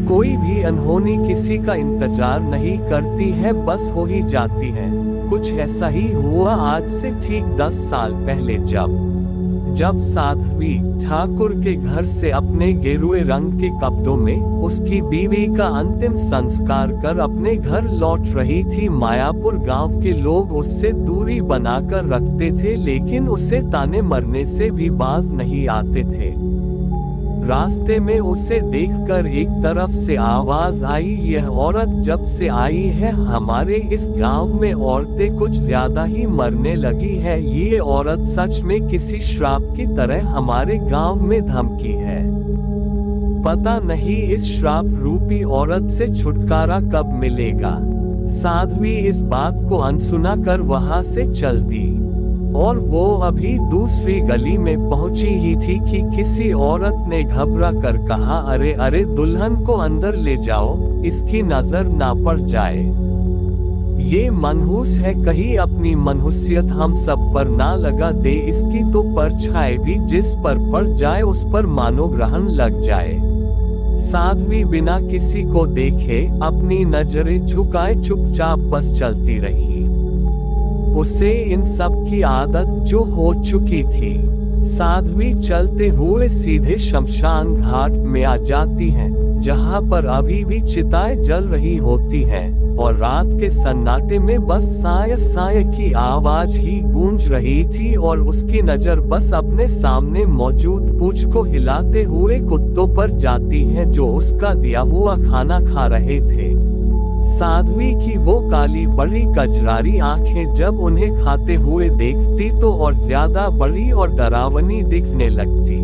कोई भी अनहोनी किसी का इंतजार नहीं करती है, बस हो ही जाती है। कुछ ऐसा ही हुआ आज से ठीक 10 साल पहले जब साध्वी ठाकुर के घर से अपने गेरुए रंग के कपड़ों में उसकी बीवी का अंतिम संस्कार कर अपने घर लौट रही थी। मायापुर गांव के लोग उससे दूरी बनाकर रखते थे, लेकिन उसे ताने मरने से भी बाज नहीं आते थे। रास्ते में उसे देखकर एक तरफ से आवाज आई, यह औरत जब से आई है हमारे इस गांव में औरतें कुछ ज्यादा ही मरने लगी है। ये औरत सच में किसी श्राप की तरह हमारे गांव में धमकी है। पता नहीं इस श्राप रूपी औरत से छुटकारा कब मिलेगा। साध्वी इस बात को अनसुना कर वहां से चल दी और वो अभी दूसरी गली में पहुंची ही थी कि किसी औरत ने घबरा कर कहा, अरे अरे दुल्हन को अंदर ले जाओ, इसकी नजर ना पड़ जाए। ये मनहूस है, कहीं अपनी मनहूसियत हम सब पर ना लगा दे। इसकी तो परछाई भी जिस पर पड़ जाए उस पर मानो ग्रहण लग जाए। साध्वी बिना किसी को देखे अपनी नजरें झुकाए चुपचाप बस चलती रही। उसे इन सब की आदत जो हो चुकी थी। साध्वी चलते हुए सीधे शमशान घाट में आ जाती हैं, जहां पर अभी भी चिताएं जल रही होती हैं और रात के सन्नाटे में बस साय साय की आवाज ही गूंज रही थी और उसकी नजर बस अपने सामने मौजूद पूंछ को हिलाते हुए कुत्तों पर जाती है जो उसका दिया हुआ खाना खा रहे थे। साध्वी की वो काली बड़ी कजरारी आंखें जब उन्हें खाते हुए देखती तो और ज्यादा बड़ी और डरावनी दिखने लगती।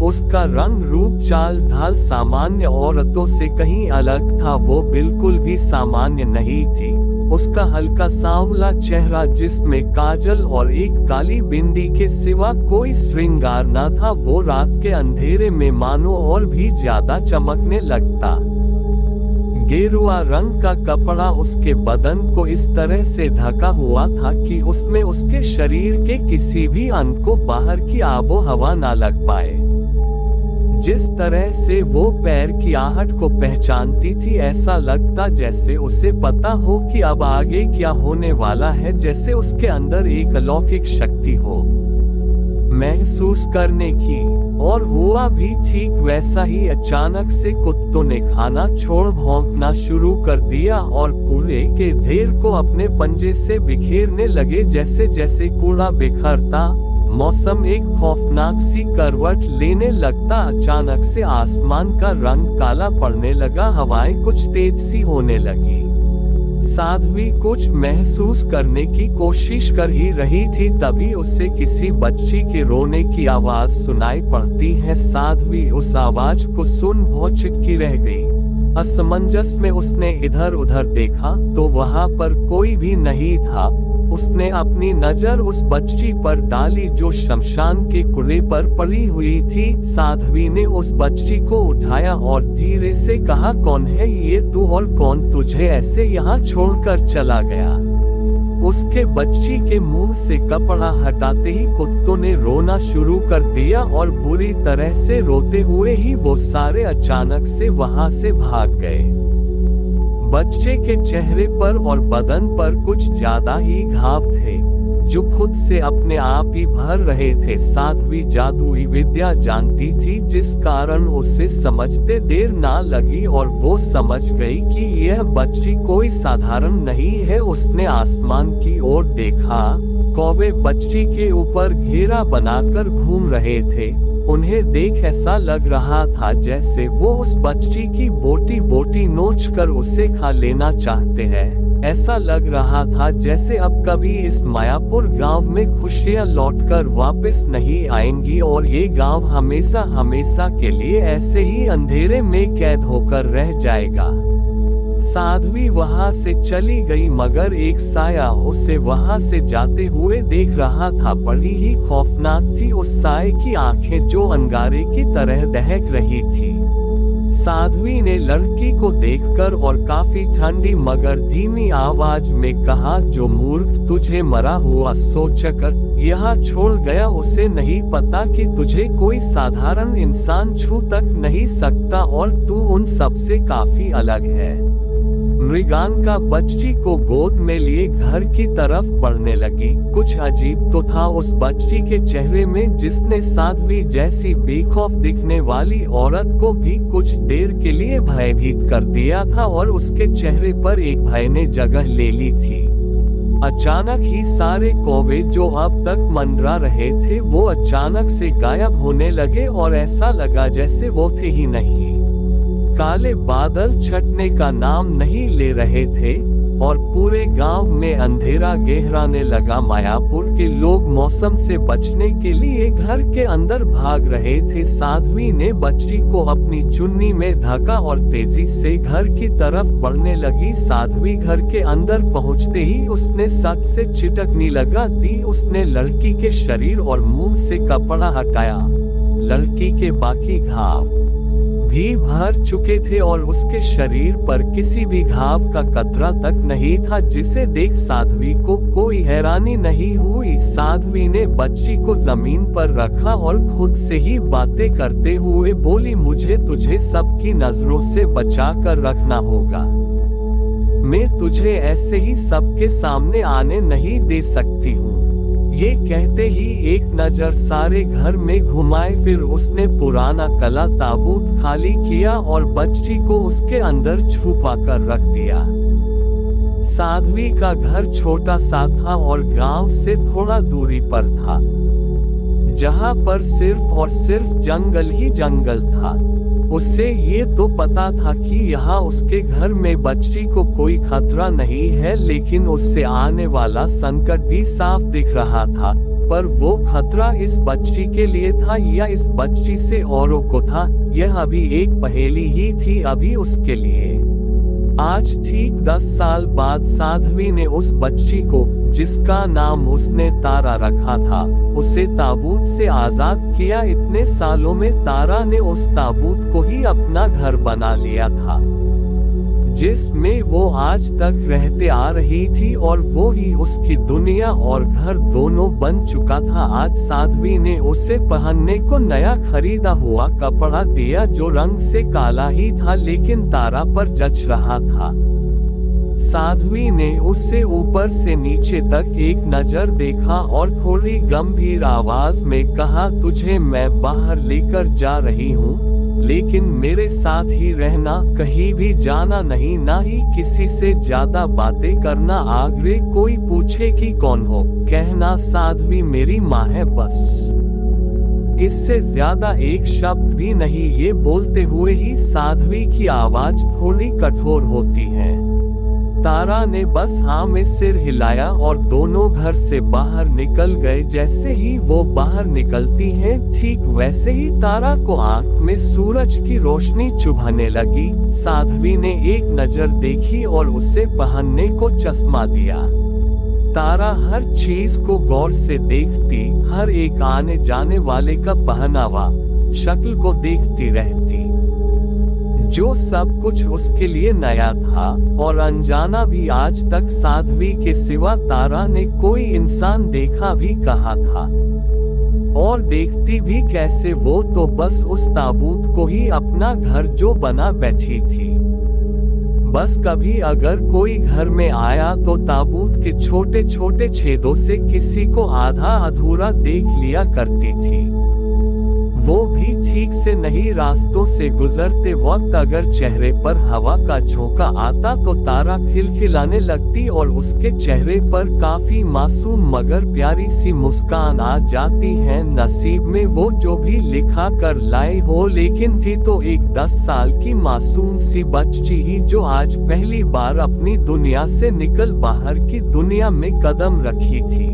उसका रंग रूप चाल ढाल सामान्य औरतों से कहीं अलग था, वो बिल्कुल भी सामान्य नहीं थी। उसका हल्का सांवला चेहरा जिसमें काजल और एक काली बिंदी के सिवा कोई श्रृंगार न था, वो रात के अंधेरे में मानो और भी ज्यादा चमकने लगता। गेरुआ रंग का कपड़ा उसके बदन को इस तरह से ढका हुआ था कि उसमें उसके शरीर के किसी भी अंग को बाहर की आबो हवा ना लग पाए। जिस तरह से वो पैर की आहट को पहचानती थी, ऐसा लगता जैसे उसे पता हो कि अब आगे क्या होने वाला है, जैसे उसके अंदर एक अलौकिक शक्ति हो महसूस करने की। और हुआ भी ठीक वैसा ही। अचानक से कुत्तों ने खाना छोड़ भौंकना शुरू कर दिया और कूड़े के ढेर को अपने पंजे से बिखेरने लगे। जैसे जैसे कूड़ा बिखरता मौसम एक खौफनाक सी करवट लेने लगता। अचानक से आसमान का रंग काला पड़ने लगा, हवाएं कुछ तेज सी होने लगी। साध्वी कुछ महसूस करने की कोशिश कर ही रही थी, तभी उससे किसी बच्ची के रोने की आवाज सुनाई पड़ती है। साध्वी उस आवाज को सुन भौचक्की रह गई। असमंजस में उसने इधर उधर देखा तो वहां पर कोई भी नहीं था। उसने अपनी नजर उस बच्ची पर डाली जो शमशान के कूड़े पर पड़ी हुई थी। साध्वी ने उस बच्ची को उठाया और धीरे से कहा, कौन है ये तू और कौन तुझे ऐसे यहाँ छोड़कर चला गया? उसके बच्ची के मुंह से कपड़ा हटाते ही कुत्तों ने रोना शुरू कर दिया और बुरी तरह से रोते हुए ही वो सारे अचानक से वहां से भाग गए। बच्चे के चेहरे पर और बदन पर कुछ ज्यादा ही घाव थे जो खुद से अपने आप ही भर रहे थे। साध्वी जादुई विद्या जानती थी, जिस कारण उसे समझते देर ना लगी और वो समझ गई कि यह बच्ची कोई साधारण नहीं है। उसने आसमान की ओर देखा। कौवे बच्ची के ऊपर घेरा बनाकर घूम रहे थे। उन्हें देख ऐसा लग रहा था जैसे वो उस बच्ची की बोटी बोटी नोच कर उसे खा लेना चाहते हैं। ऐसा लग रहा था जैसे अब कभी इस मायापुर गांव में खुशियां लौटकर वापस नहीं आएंगी और ये गांव हमेशा हमेशा के लिए ऐसे ही अंधेरे में कैद होकर रह जाएगा। साध्वी वहां से चली गई, मगर एक साया उसे वहां से जाते हुए देख रहा था। बड़ी ही खौफनाक थी उस साये की आंखें जो अंगारे की तरह दहक रही थी। साध्वी ने लड़की को देखकर और काफी ठंडी मगर धीमी आवाज में कहा, जो मूर्ख तुझे मरा हुआ सोचकर यहाँ छोड़ गया। उसे नहीं पता कि तुझे कोई साधारण इंसान छू तक नहीं सकता और तू उन सब से काफी अलग है। मृगांका बच्ची को गोद में लिए घर की तरफ बढ़ने लगी। कुछ अजीब तो था उस बच्ची के चेहरे में, जिसने साध्वी जैसी बेखौफ दिखने वाली औरत को भी कुछ देर के लिए भयभीत कर दिया था और उसके चेहरे पर एक भय ने जगह ले ली थी। अचानक ही सारे कौवे जो अब तक मंडरा रहे थे वो अचानक से गायब होने लगे और ऐसा लगा जैसे वो थे ही नहीं। काले बादल छटने का नाम नहीं ले रहे थे और पूरे गांव में अंधेरा गहराने लगा। मायापुर के लोग मौसम से बचने के लिए घर के अंदर भाग रहे थे। साध्वी ने बच्ची को अपनी चुन्नी में ढका और तेजी से घर की तरफ बढ़ने लगी। साध्वी घर के अंदर पहुंचते ही उसने सट से चिटकने लगा दी। उसने लड़की के शरीर और मुंह से कपड़ा हटाया। लड़की के बाकी घाव भी भर चुके थे और उसके शरीर पर किसी भी घाव का कतरा तक नहीं था, जिसे देख साध्वी को कोई हैरानी नहीं हुई। साध्वी ने बच्ची को जमीन पर रखा और खुद से ही बातें करते हुए बोली, मुझे तुझे सबकी नजरों से बचा कर रखना होगा। मैं तुझे ऐसे ही सबके सामने आने नहीं दे सकती हूँ। ये कहते ही एक नजर सारे घर में घुमाए, फिर उसने पुराना कला ताबूत खाली किया और बच्ची को उसके अंदर छुपा कर रख दिया। साध्वी का घर छोटा सा था और गांव से थोड़ा दूरी पर था, जहां पर सिर्फ और सिर्फ जंगल ही जंगल था। उसे ये तो पता था कि यहाँ उसके घर में बच्ची को कोई खतरा नहीं है, लेकिन उससे आने वाला संकट भी साफ दिख रहा था। पर वो खतरा इस बच्ची के लिए था या इस बच्ची से औरों को था, यह अभी एक पहेली ही थी अभी उसके लिए। आज ठीक 10 साल बाद साध्वी ने उस बच्ची को, जिसका नाम उसने तारा रखा था, उसे ताबूत से आजाद किया। इतने सालों में तारा ने उस ताबूत को ही अपना घर बना लिया था, जिसमें वो आज तक रहते आ रही थी और वो ही उसकी दुनिया और घर दोनों बन चुका था। आज साध्वी ने उसे पहनने को नया खरीदा हुआ कपड़ा दिया, जो रंग से काला ही था लेकिन तारा पर जच रहा था। साध्वी ने उससे ऊपर से नीचे तक एक नजर देखा और थोड़ी गंभीर आवाज में कहा, तुझे मैं बाहर लेकर जा रही हूँ, लेकिन मेरे साथ ही रहना, कहीं भी जाना नहीं, ना ही किसी से ज्यादा बातें करना। आगे कोई पूछे कि कौन हो, कहना साध्वी मेरी माँ है, बस। इससे ज्यादा एक शब्द भी नहीं। ये बोलते हुए ही साध्वी की आवाज थोड़ी कठोर होती है। तारा ने बस हाँ में सिर हिलाया और दोनों घर से बाहर निकल गए। जैसे ही वो बाहर निकलती हैं, ठीक वैसे ही तारा को आंख में सूरज की रोशनी चुभने लगी। साध्वी ने एक नजर देखी और उसे पहनने को चश्मा दिया। तारा हर चीज को गौर से देखती, हर एक आने जाने वाले का पहनावा, शक्ल को देखती रहती। जो सब कुछ उसके लिए नया था और अनजाना भी। आज तक साध्वी के सिवा तारा ने कोई इंसान देखा भी कहा था, और देखती भी कैसे। वो तो बस उस ताबूत को ही अपना घर जो बना बैठी थी। बस कभी अगर कोई घर में आया तो ताबूत के छोटे छोटे छेदों से किसी को आधा अधूरा देख लिया करती थी। वो भी ठीक से नहीं। रास्तों से गुजरते वक्त अगर चेहरे पर हवा का झोंका आता तो तारा खिलखिलाने लगती और उसके चेहरे पर काफी मासूम मगर प्यारी सी मुस्कान आ जाती है। नसीब में वो जो भी लिखा कर लाए हो, लेकिन थी तो एक 10 साल की मासूम सी बच्ची ही, जो आज पहली बार अपनी दुनिया से निकल बाहर की दुनिया में कदम रखी थी।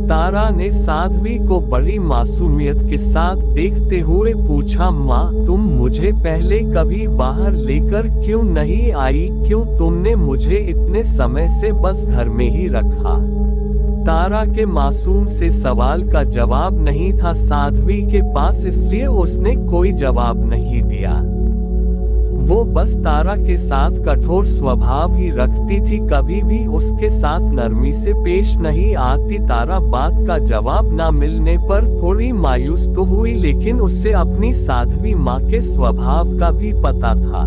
तारा ने साध्वी को बड़ी मासूमियत के साथ देखते हुए पूछा, माँ तुम मुझे पहले कभी बाहर लेकर क्यों नहीं आई? क्यों तुमने मुझे इतने समय से बस घर में ही रखा? तारा के मासूम से सवाल का जवाब नहीं था साध्वी के पास, इसलिए उसने कोई जवाब नहीं दिया। वो बस तारा के साथ कठोर स्वभाव ही रखती थी, कभी भी उसके साथ नरमी से पेश नहीं आती। तारा बात का जवाब न मिलने पर थोड़ी मायूस तो हुई, लेकिन उससे अपनी साध्वी माँ के स्वभाव का भी पता था।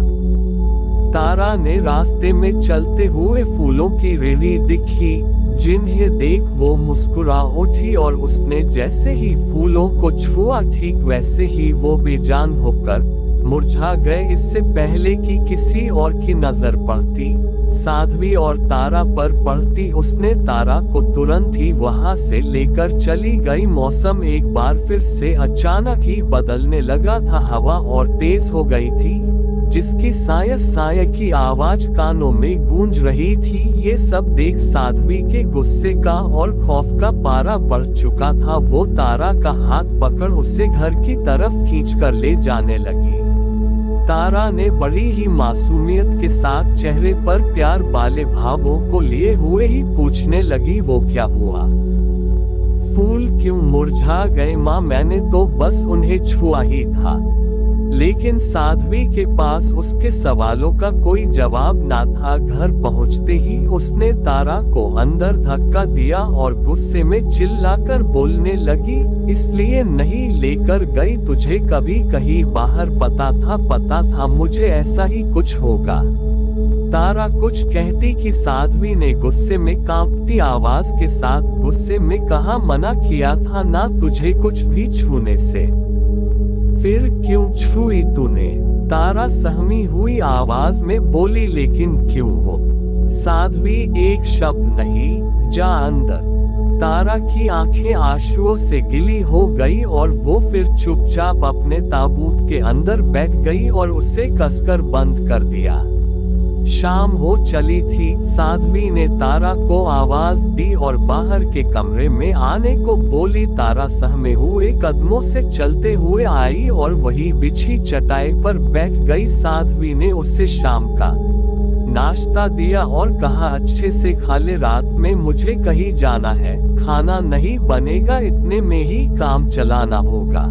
तारा ने रास्ते में चलते हुए फूलों की रेली दिखी, जिन्हें देख वो मुस्कुरा उठी और उसने जैसे ही फूलों को छुआ ठीक वैसे ही वो बेजान होकर मुरझा गए। इससे पहले कि किसी और की नजर पड़ती साध्वी और तारा पर पड़ती, उसने तारा को तुरंत ही वहां से लेकर चली गई। मौसम एक बार फिर से अचानक ही बदलने लगा था, हवा और तेज हो गई थी, जिसकी साय साय की आवाज कानों में गूंज रही थी। ये सब देख साध्वी के गुस्से का और खौफ का पारा बढ़ चुका था। वो तारा का हाथ पकड़ उसे घर की तरफ खींचकर ले जाने लगी। तारा ने बड़ी ही मासूमियत के साथ चेहरे पर प्यार वाले भावों को लिए हुए ही पूछने लगी, वो क्या हुआ? फूल क्यों मुरझा गए माँ? मैंने तो बस उन्हें छुआ ही था। लेकिन साध्वी के पास उसके सवालों का कोई जवाब ना था। घर पहुंचते ही उसने तारा को अंदर धक्का दिया और गुस्से में चिल्लाकर बोलने लगी, इसलिए नहीं लेकर गई तुझे कभी कहीं बाहर, पता था मुझे ऐसा ही कुछ होगा। तारा कुछ कहती कि साध्वी ने गुस्से में कांपती आवाज के साथ गुस्से में कहा, मना किया था ना तुझे कुछ भी छूने से, फिर क्यों छुई तूने? तारा सहमी हुई आवाज में बोली, लेकिन क्यों हो? साध्वी एक शब्द नहीं, जा अंदर। तारा की आंखें आंसुओं से गिली हो गई और वो फिर चुपचाप अपने ताबूत के अंदर बैठ गई और उसे कसकर बंद कर दिया। शाम हो चली थी। साध्वी ने तारा को आवाज दी और बाहर के कमरे में आने को बोली। तारा सहमे हुए कदमों से चलते हुए आई और वही बिछी चटाई पर बैठ गई। साध्वी ने उसे शाम का नाश्ता दिया और कहा, अच्छे से खा ले, रात में मुझे कहीं जाना है, खाना नहीं बनेगा, इतने में ही काम चलाना होगा।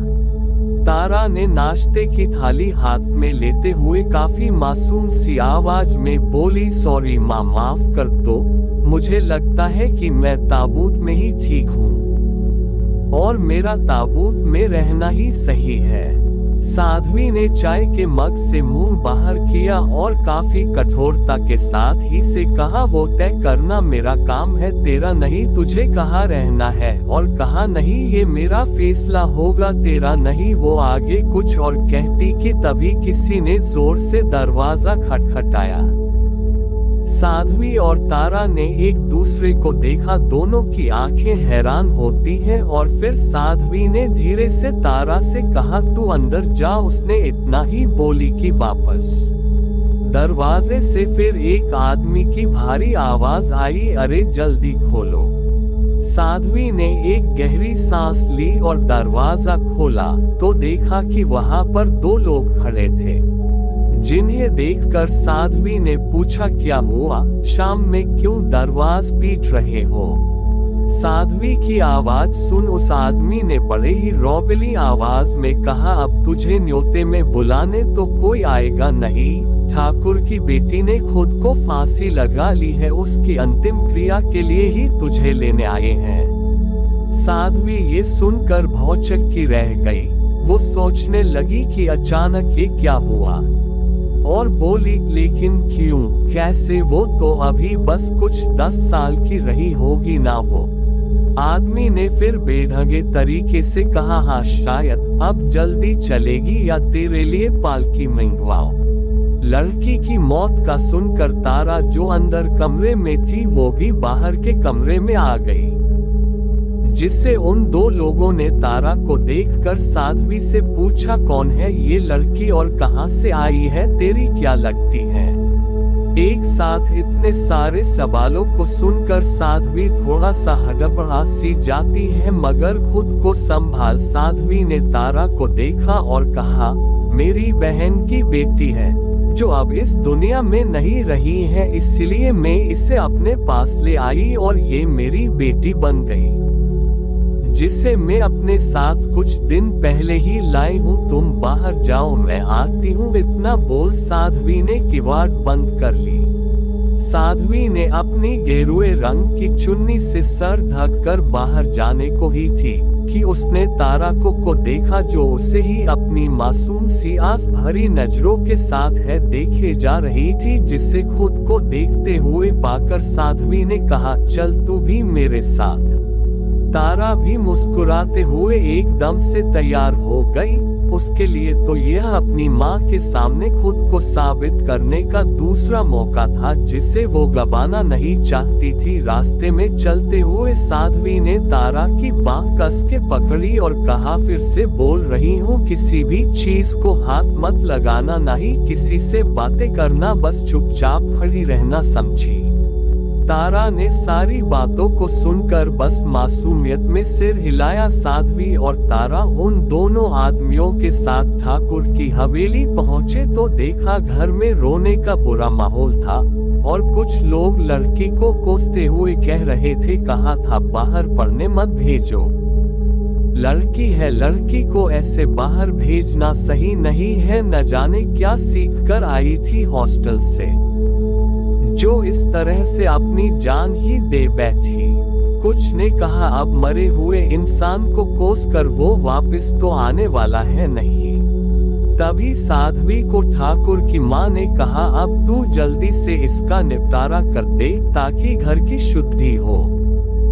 तारा ने नाश्ते की थाली हाथ में लेते हुए काफी मासूम सी आवाज में बोली, सॉरी माँ, माफ कर दो, मुझे लगता है कि मैं ताबूत में ही ठीक हूँ और मेरा ताबूत में रहना ही सही है। साध्वी ने चाय के मग से मुंह बाहर किया और काफी कठोरता के साथ ही से कहा, वो तय करना मेरा काम है, तेरा नहीं, तुझे कहाँ रहना है और कहाँ नहीं ये मेरा फैसला होगा, तेरा नहीं। वो आगे कुछ और कहती कि तभी किसी ने जोर से दरवाजा खटखटाया। साध्वी और तारा ने एक दूसरे को देखा, दोनों की आंखें हैरान होती हैं और फिर साध्वी ने धीरे से तारा से कहा, तू अंदर जा। उसने इतना ही बोली कि वापस। दरवाजे से फिर एक आदमी की भारी आवाज आई, अरे जल्दी खोलो। साध्वी ने एक गहरी सांस ली और दरवाजा खोला तो देखा कि वहां पर दो लोग खड़े थे, जिन्हें देखकर साध्वी ने पूछा, क्या हुआ? शाम में क्यों दरवाज पीट रहे हो? साध्वी की आवाज सुन उस आदमी ने बड़े ही रौबली आवाज में कहा, अब तुझे न्योते में बुलाने तो कोई आएगा नहीं, ठाकुर की बेटी ने खुद को फांसी लगा ली है, उसकी अंतिम क्रिया के लिए ही तुझे लेने आए हैं। साध्वी ये सुनकर भौचक्की रह गई। वो सोचने लगी कि अचानक ये क्या हुआ और बोली, लेकिन क्यों, कैसे? वो तो अभी बस कुछ 10 साल की रही होगी ना वो? आदमी ने फिर बेढंगे तरीके से कहा, हाँ शायद, अब जल्दी चलेगी या तेरे लिए पालकी मंगवाओ। लड़की की मौत का सुनकर तारा जो अंदर कमरे में थी वो भी बाहर के कमरे में आ गई, जिससे उन दो लोगों ने तारा को देखकर साध्वी से पूछा, कौन है ये लड़की और कहां से आई है, तेरी क्या लगती है? एक साथ इतने सारे सवालों को सुनकर साध्वी थोड़ा सा हड़बड़ा सी जाती है, मगर खुद को संभाल साध्वी ने तारा को देखा और कहा, मेरी बहन की बेटी है जो अब इस दुनिया में नहीं रही है, इसलिए मैं इसे अपने पास ले आई और ये मेरी बेटी बन गई। जिसे मैं अपने साथ कुछ दिन पहले ही लाई हूँ। तुम बाहर जाओ, मैं आती हूँ। इतना बोल साध्वी ने किवाड़ बंद कर ली। साध्वी ने अपनी गेरुए रंग की चुन्नी से सर ढककर बाहर जाने को ही थी कि उसने तारा को देखा, जो उसे ही अपनी मासूम सी आस भरी नजरों के साथ है देखे जा रही थी, जिसे खुद को देखते हुए पाकर साध्वी ने कहा, चल तू भी मेरे साथ। तारा भी मुस्कुराते हुए एकदम से तैयार हो गई। उसके लिए तो यह अपनी माँ के सामने खुद को साबित करने का दूसरा मौका था, जिसे वो गंवाना नहीं चाहती थी। रास्ते में चलते हुए साध्वी ने तारा की बाँह कस के पकड़ी और कहा, फिर से बोल रही हूँ, किसी भी चीज को हाथ मत लगाना, नहीं किसी से बातें करना, बस चुपचाप खड़ी रहना, समझी। तारा ने सारी बातों को सुनकर बस मासूमियत में सिर हिलाया। साध्वी और तारा उन दोनों आदमियों के साथ ठाकुर की हवेली पहुंचे तो देखा घर में रोने का बुरा माहौल था और कुछ लोग लड़की को कोसते हुए कह रहे थे, कहा था बाहर पढ़ने मत भेजो, लड़की है, लड़की को ऐसे बाहर भेजना सही नहीं है। न जाने क्या सीख कर आई थी हॉस्टल से, जो इस तरह से अपनी जान ही दे बैठी। कुछ ने कहा, अब मरे हुए इंसान को कोस कर वो वापस तो आने वाला है नहीं। तभी साध्वी को ठाकुर की माँ ने कहा, अब तू जल्दी से इसका निपटारा कर दे ताकि घर की शुद्धि हो।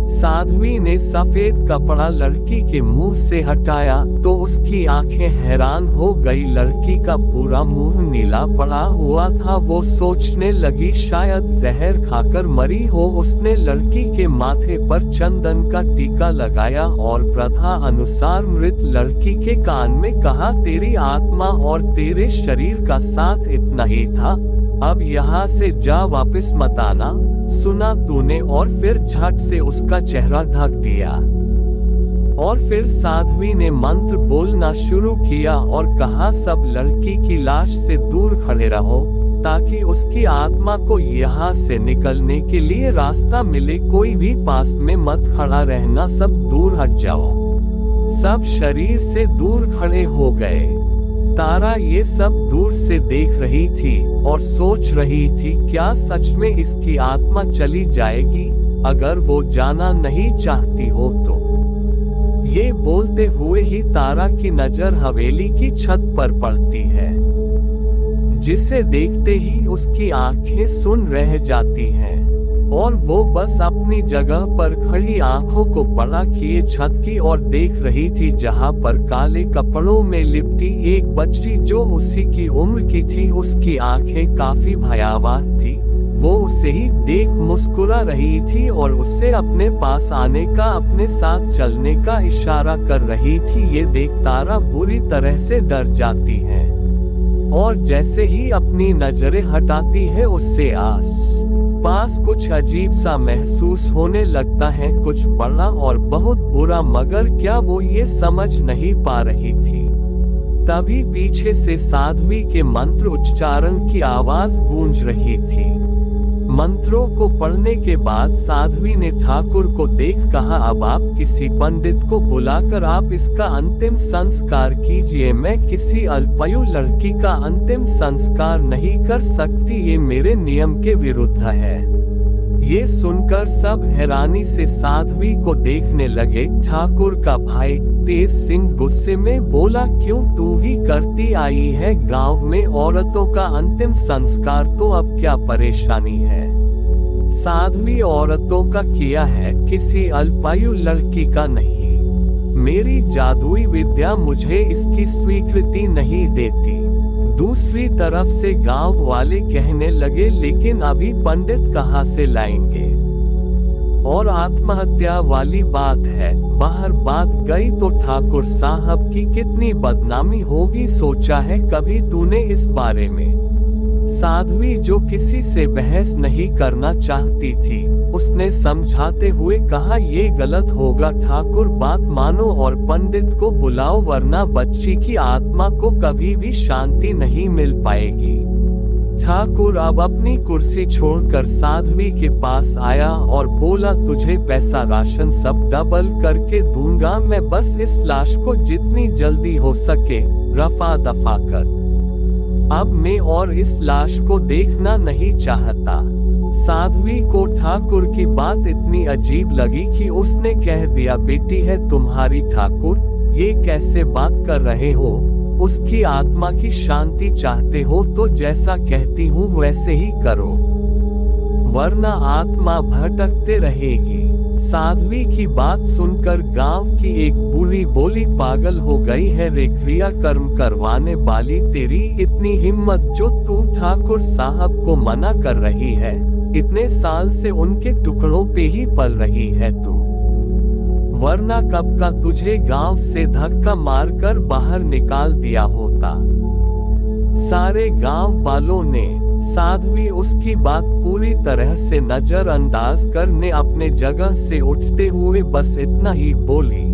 साध्वी ने सफेद कपड़ा लड़की के मुंह से हटाया तो उसकी आंखें हैरान हो गई। लड़की का पूरा मुंह नीला पड़ा हुआ था। वो सोचने लगी शायद जहर खाकर मरी हो। उसने लड़की के माथे पर चंदन का टीका लगाया और प्रथा अनुसार मृत लड़की के कान में कहा, तेरी आत्मा और तेरे शरीर का साथ इतना ही था, अब यहाँ से जा, वापस मत आना, सुना तूने। और फिर झट से उसका चेहरा ढक दिया और फिर साध्वी ने मंत्र बोलना शुरू किया और कहा, सब लड़की की लाश से दूर खड़े रहो ताकि उसकी आत्मा को यहाँ से निकलने के लिए रास्ता मिले। कोई भी पास में मत खड़ा रहना, सब दूर हट जाओ। सब शरीर से दूर खड़े हो गए। तारा ये सब दूर से देख रही थी और सोच रही थी, क्या सच में इसकी आत्मा चली जाएगी अगर वो जाना नहीं चाहती हो तो। ये बोलते हुए ही तारा की नजर हवेली की छत पर पड़ती है, जिसे देखते ही उसकी आंखें सुन रह जाती हैं और वो बस अपनी जगह पर खड़ी आंखों को बड़ा किए छत की ओर देख रही थी, जहां पर काले कपड़ों में लिपटी एक बच्ची जो उसी की उम्र की थी। उसकी आंखें काफी भयावह थी। वो उसे ही देख मुस्कुरा रही थी और उससे अपने पास आने का, अपने साथ चलने का इशारा कर रही थी। ये देख तारा बुरी तरह से डर जाती है और जैसे ही अपनी नजरें हटाती है उससे आस पास कुछ अजीब सा महसूस होने लगता है, कुछ बड़ा और बहुत बुरा, मगर क्या वो ये समझ नहीं पा रही थी। तभी पीछे से साध्वी के मंत्र उच्चारण की आवाज गूंज रही थी। मंत्रों को पढ़ने के बाद साध्वी ने ठाकुर को देख कहा, अब आप किसी पंडित को बुलाकर आप इसका अंतिम संस्कार कीजिए। मैं किसी अल्पायु लड़की का अंतिम संस्कार नहीं कर सकती, ये मेरे नियम के विरुद्ध है। ये सुनकर सब हैरानी से साध्वी को देखने लगे। ठाकुर का भाई तेज सिंह गुस्से में बोला, क्यों तू ही करती आई है गांव में औरतों का अंतिम संस्कार, तो अब क्या परेशानी है। साध्वी औरतों का किया है, किसी अल्पायु लड़की का नहीं। मेरी जादुई विद्या मुझे इसकी स्वीकृति नहीं देती। दूसरी तरफ से गांव वाले कहने लगे, लेकिन अभी पंडित कहाँ से लाएंगे, और आत्महत्या वाली बात है, बाहर बात गई तो ठाकुर साहब की कितनी बदनामी होगी, सोचा है कभी तूने इस बारे में। साध्वी जो किसी से बहस नहीं करना चाहती थी, उसने समझाते हुए कहा, ये गलत होगा ठाकुर, बात मानो और पंडित को बुलाओ, वरना बच्ची की आत्मा को कभी भी शांति नहीं मिल पाएगी। ठाकुर अब अपनी कुर्सी छोड़कर साध्वी के पास आया और बोला, तुझे पैसा राशन सब डबल करके दूंगा मैं, बस इस लाश को जितनी जल्दी हो सके रफा दफा कर। अब मैं और इस लाश को देखना नहीं चाहता। साध्वी को ठाकुर की बात इतनी अजीब लगी कि उसने कह दिया, बेटी है तुम्हारी ठाकुर, ये कैसे बात कर रहे हो? उसकी आत्मा की शांति चाहते हो तो जैसा कहती हूँ वैसे ही करो, वरना आत्मा भटकते रहेगी। साध्वी की बात सुनकर गांव की एक बूढ़ी बोली, पागल हो गई है रे क्रिया कर्म करवाने वाली, तेरी इतनी हिम्मत जो तू ठाकुर साहब को मना कर रही है, इतने साल से उनके टुकड़ों पे ही पल रही है तू, वरना कब का तुझे गांव से धक्का मारकर बाहर निकाल दिया होता। सारे गांव वालों ने साध्वी उसकी बात पूरी तरह से नजरअंदाज करने अपने जगह से उठते हुए बस इतना ही बोली,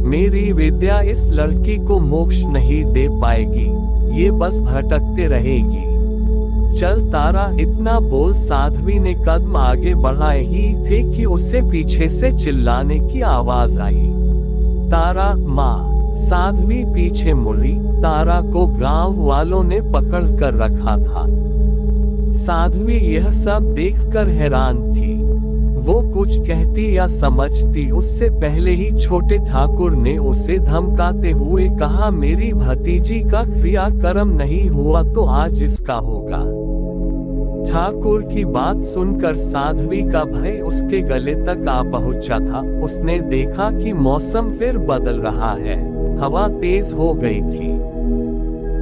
मेरी विद्या इस लड़की को मोक्ष नहीं दे पाएगी, ये बस भटकते रहेगी। चल तारा, इतना बोल साध्वी ने कदम आगे बढ़ाए ही थे कि उसे पीछे से चिल्लाने की आवाज आई, तारा माँ। साध्वी पीछे मुड़ी, तारा को गांव वालों ने पकड़ कर रखा था। साध्वी यह सब देखकर हैरान थी। वो कुछ कहती या समझती उससे पहले ही छोटे ठाकुर ने उसे धमकाते हुए कहा, मेरी भतीजी का क्रियाक्रम नहीं हुआ तो आज इसका होगा। ठाकुर की बात सुनकर साध्वी का भय उसके गले तक आ पहुंचा था। उसने देखा कि मौसम फिर बदल रहा है, हवा तेज हो गई थी,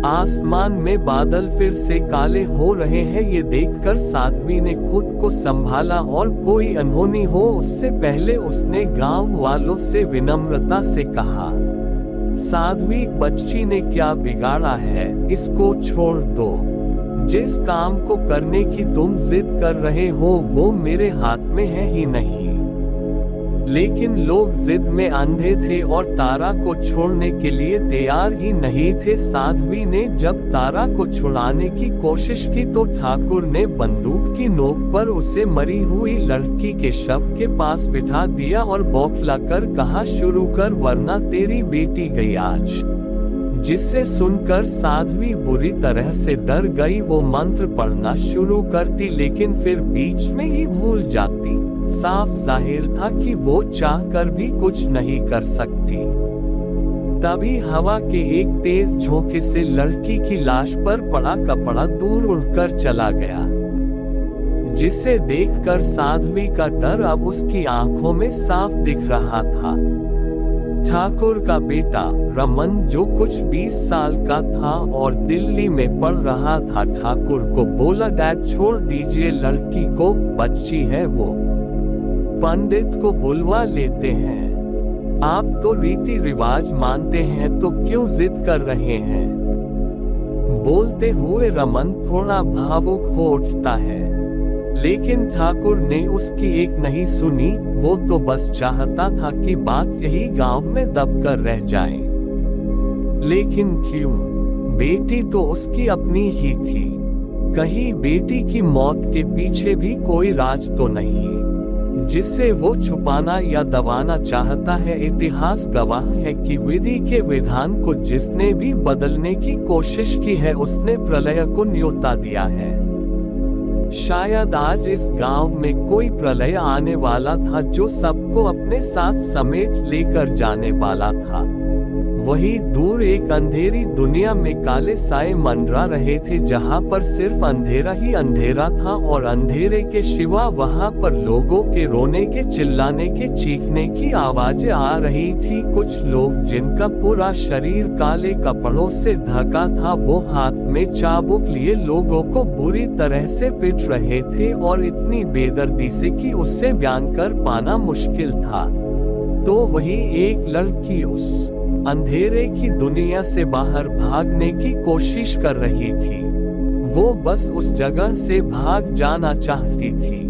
आसमान में बादल फिर से काले हो रहे हैं। ये देखकर साध्वी ने खुद को संभाला और कोई अनहोनी हो उससे पहले उसने गांव वालों से विनम्रता से कहा, साध्वी बच्ची ने क्या बिगाड़ा है, इसको छोड़ दो। जिस काम को करने की तुम जिद कर रहे हो वो मेरे हाथ में है ही नहीं। लेकिन लोग जिद में अंधे थे और तारा को छोड़ने के लिए तैयार ही नहीं थे। साध्वी ने जब तारा को छुड़ाने की कोशिश की तो ठाकुर ने बंदूक की नोक पर उसे मरी हुई लड़की के शव के पास बिठा दिया और बौखलाकर कहा, शुरू कर वरना तेरी बेटी गई आज। जिसे सुनकर साध्वी बुरी तरह से डर गई। वो मंत्र पढ़ना शुरू करती लेकिन फिर बीच में ही भूल जाती। साफ जाहिर था कि वो चाहकर भी कुछ नहीं कर सकती। तभी हवा के एक तेज झोंके से लड़की की लाश पर पड़ा कपड़ा दूर उड़कर चला गया, जिसे देखकर साध्वी का डर अब उसकी आंखों में साफ दिख रहा था। ठाकुर का बेटा रमन जो कुछ 20 साल का था और दिल्ली में पढ़ रहा था, ठाकुर को बोला, डैड छोड़ दीजिए लड़की को, बच्ची है वो, पंडित को बुलवा लेते हैं। आप तो रीति रिवाज मानते हैं तो क्यों जिद कर रहे हैं। बोलते हुए रमन थोड़ा भावुक हो उठता है, लेकिन ठाकुर ने उसकी एक नहीं सुनी। वो तो बस चाहता था कि बात यही गांव में दबकर रह जाए। लेकिन क्यों? बेटी तो उसकी अपनी ही थी। कहीं बेटी की मौत के पीछे भी कोई राज तो नहीं जिसे वो छुपाना या दबाना चाहता है। इतिहास गवाह है कि विधि के विधान को जिसने भी बदलने की कोशिश की है उसने प्रलय को न्योता दिया है। शायद आज इस गांव में कोई प्रलय आने वाला था जो सबको अपने साथ समेट लेकर जाने वाला था। वही दूर एक अंधेरी दुनिया में काले साए मंडरा रहे थे, जहां पर सिर्फ अंधेरा ही अंधेरा था और अंधेरे के सिवा वहां पर लोगों के रोने के, चिल्लाने के, चीखने की आवाजें आ रही थी। कुछ लोग जिनका पूरा शरीर काले कपड़ों से ढका था वो हाथ में चाबुक लिए लोगों को बुरी तरह से पीट रहे थे और इतनी बेदर्दी से कि उससे बयान कर पाना मुश्किल था। तो वही एक लड़की उस अंधेरे की दुनिया से बाहर भागने की कोशिश कर रही थी। वो बस उस जगह से भाग जाना चाहती थी,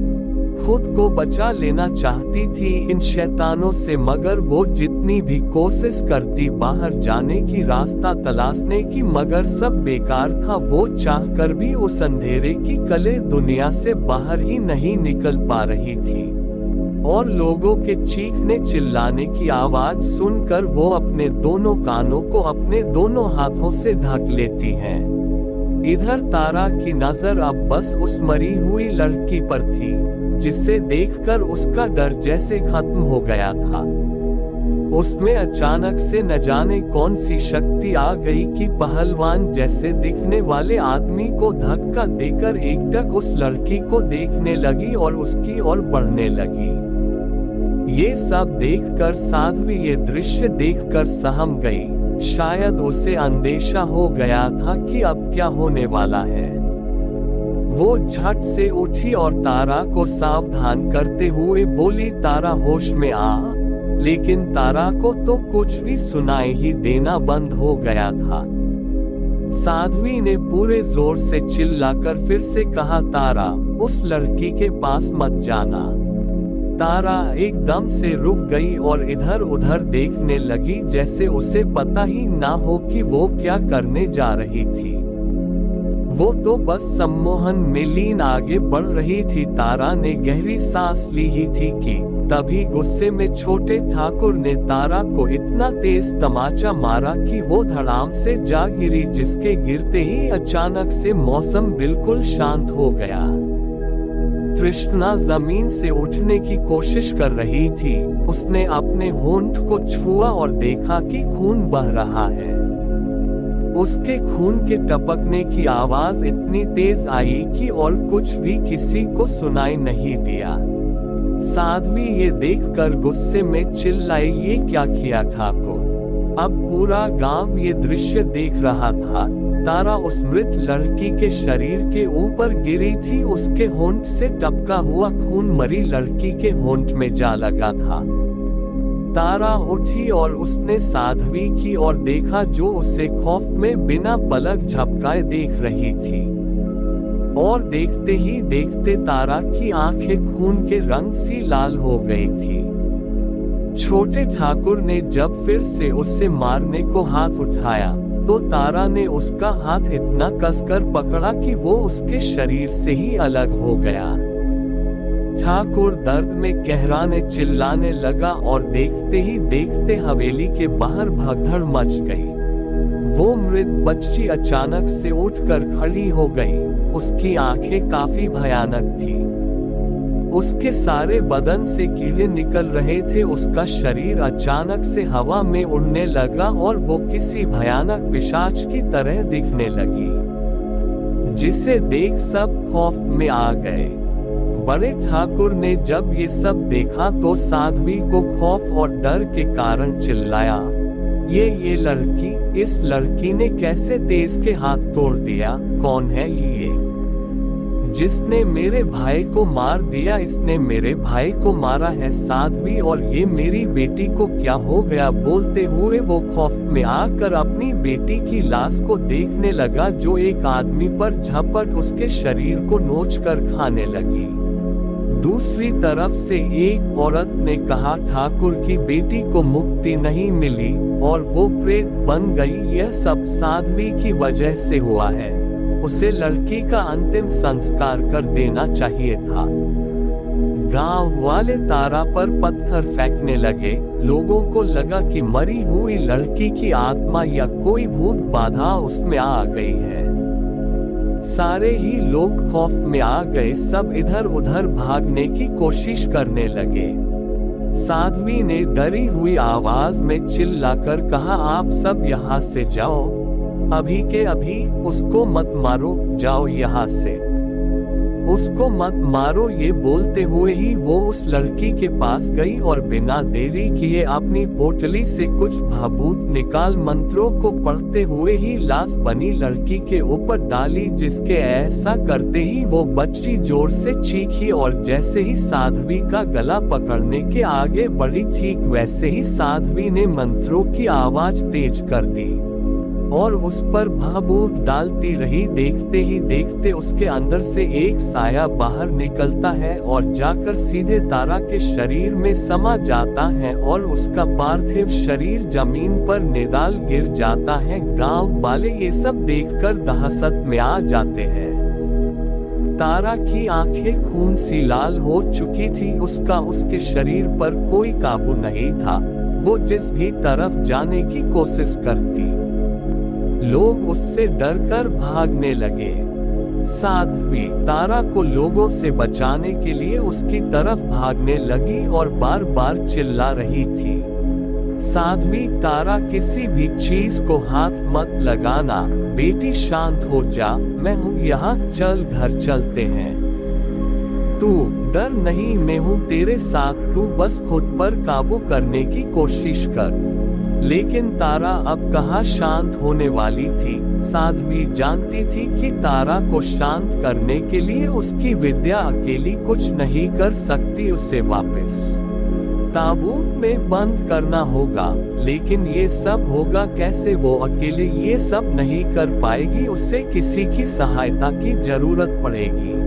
खुद को बचा लेना चाहती थी इन शैतानों से, मगर वो जितनी कितनी भी कोशिश करती बाहर जाने की, रास्ता तलाशने की, मगर सब बेकार था। वो चाहकर भी उस अंधेरे की कले दुनिया से बाहर ही नहीं निकल पा रही थी। और लोगों के चीखने चिल्लाने की आवाज सुनकर वो अपने दोनों कानों को अपने दोनों हाथों से ढक लेती है। इधर तारा की नजर अब बस उस मरी हुई लड़की पर थी, जिसे देखकर उसका डर जैसे खत्म हो गया था। उसमें अचानक से न जाने कौन सी शक्ति आ गई कि पहलवान जैसे दिखने वाले आदमी को धक्का देकर एकटक उस लड़की को देखने लगी और उसकी ओर बढ़ने लगी। ये सब देखकर साध्वी ये दृश्य देखकर सहम गई। शायद उसे अंदेशा हो गया था कि अब क्या होने वाला है। वो झट से उठी और तारा को सावधान करते हुए बोली, तारा होश में आ। लेकिन तारा को तो कुछ भी सुनाई ही देना बंद हो गया था। साध्वी ने पूरे जोर से चिल्लाकर फिर से कहा, तारा उस लड़की के पास मत जाना। तारा एकदम से रुक गई और इधर उधर देखने लगी, जैसे उसे पता ही ना हो कि वो क्या करने जा रही थी। वो तो बस सम्मोहन में लीन आगे बढ़ रही थी। तारा ने गहरी सांस ली ही थी कि तभी गुस्से में छोटे ठाकुर ने तारा को इतना तेज तमाचा मारा कि वो धड़ाम से जा गिरी, जिसके गिरते ही अचानक से मौसम बिल्कुल शांत हो गया। तृष्णा जमीन से उठने की कोशिश कर रही थी। उसने अपने होंठ को छुआ और देखा कि खून बह रहा है। उसके खून के टपकने की आवाज इतनी तेज आई कि और कुछ भी किसी को सुनाई नहीं दिया। साध्वी ये देखकर गुस्से में चिल्लाई, ये क्या किया ठाकुर? अब पूरा गांव ये दृश्य देख रहा था। तारा उस मृत लड़की के शरीर के ऊपर गिरी थी। उसके होंठ से टपका हुआ खून मरी लड़की के होंठ में जा लगा था। तारा उठी और उसने साध्वी की ओर देखा, जो उसे खौफ में बिना पलक झपकाए देख रही थी। और देखते ही देखते तारा की आंखें खून के रंग सी लाल हो गई थी। छोटे ठाकुर ने जब फिर से उससे मारने को हाथ उठाया तो तारा ने उसका हाथ इतना कसकर पकड़ा कि वो उसके शरीर से ही अलग हो गया। ठाकुर दर्द में कहराने चिल्लाने लगा और देखते ही देखते हवेली के बाहर भगदड़ मच गई। वो मृत बच्ची अचानक से उठकर खड़ी हो गई। उसकी आंखें काफी भयानक थी। उसके सारे बदन से कीड़े निकल रहे थे। उसका शरीर अचानक से हवा में उड़ने लगा और वो किसी भयानक पिशाच की तरह दिखने लगी, जिसे देख सब खौफ में आ गए। बड़े ठाकुर ने जब ये सब देखा तो साध्वी को खौफ और डर के कारण चिल्लाया, ये लड़की, इस लड़की ने कैसे तेज के हाथ तोड़ दिया? कौन है ये जिसने मेरे भाई को मार दिया? इसने मेरे भाई को मारा है साध्वी, और ये मेरी बेटी को क्या हो गया? बोलते हुए वो खौफ में आकर अपनी बेटी की लाश को देखने लगा, जो एक आदमी पर झपट उसके शरीर को नोचकर खाने लगी। दूसरी तरफ से एक औरत ने कहा, ठाकुर की बेटी को मुक्ति नहीं मिली और वो प्रेत बन गई। यह सब साध्वी की वजह से हुआ है। उसे लड़की का अंतिम संस्कार कर देना चाहिए था। गांव वाले तारा पर पत्थर फेंकने लगे। लोगों को लगा कि मरी हुई लड़की की आत्मा या कोई भूत बाधा उसमें आ गई है। सारे ही लोग खौफ में आ गए। सब इधर उधर भागने की कोशिश करने लगे। साध्वी ने डरी हुई आवाज में चिल्लाकर कहा, आप सब यहाँ से जाओ, अभी के अभी। उसको मत मारो, जाओ यहाँ से, उसको मत मारो। ये बोलते हुए ही वो उस लड़की के पास गई और बिना देरी किए अपनी पोटली से कुछ भाभूत निकाल मंत्रों को पढ़ते हुए ही लाश बनी लड़की के ऊपर डाली, जिसके ऐसा करते ही वो बच्ची जोर से चीखी और जैसे ही साध्वी का गला पकड़ने के आगे बढ़ी, ठीक वैसे ही साध्वी ने मंत्रों की आवाज तेज कर दी और उस पर भाबूत डालती रही। देखते ही देखते उसके अंदर से एक साया बाहर निकलता है और जाकर सीधे तारा के शरीर में समा जाता है और उसका पार्थिव शरीर जमीन पर निदाल गिर जाता है। गांव वाले ये सब देखकर दहशत में आ जाते हैं। तारा की आंखें खून सी लाल हो चुकी थी। उसका उसके शरीर पर कोई काबू नहीं था। वो जिस भी तरफ जाने की कोशिश करती, लोग उससे डरकर भागने लगे। साध्वी तारा को लोगों से बचाने के लिए उसकी तरफ भागने लगी और बार बार चिल्ला रही थी, साध्वी तारा, किसी भी चीज को हाथ मत लगाना। बेटी शांत हो जा, मैं हूँ यहाँ, चल घर चलते हैं। तू डर नहीं, मैं हूँ तेरे साथ, तू बस खुद पर काबू करने की कोशिश कर। लेकिन तारा अब कहाँ शांत होने वाली थी। साध्वी जानती थी कि तारा को शांत करने के लिए उसकी विद्या अकेली कुछ नहीं कर सकती। उसे वापस ताबूत में बंद करना होगा, लेकिन ये सब होगा कैसे? वो अकेले ये सब नहीं कर पाएगी, उसे किसी की सहायता की जरूरत पड़ेगी।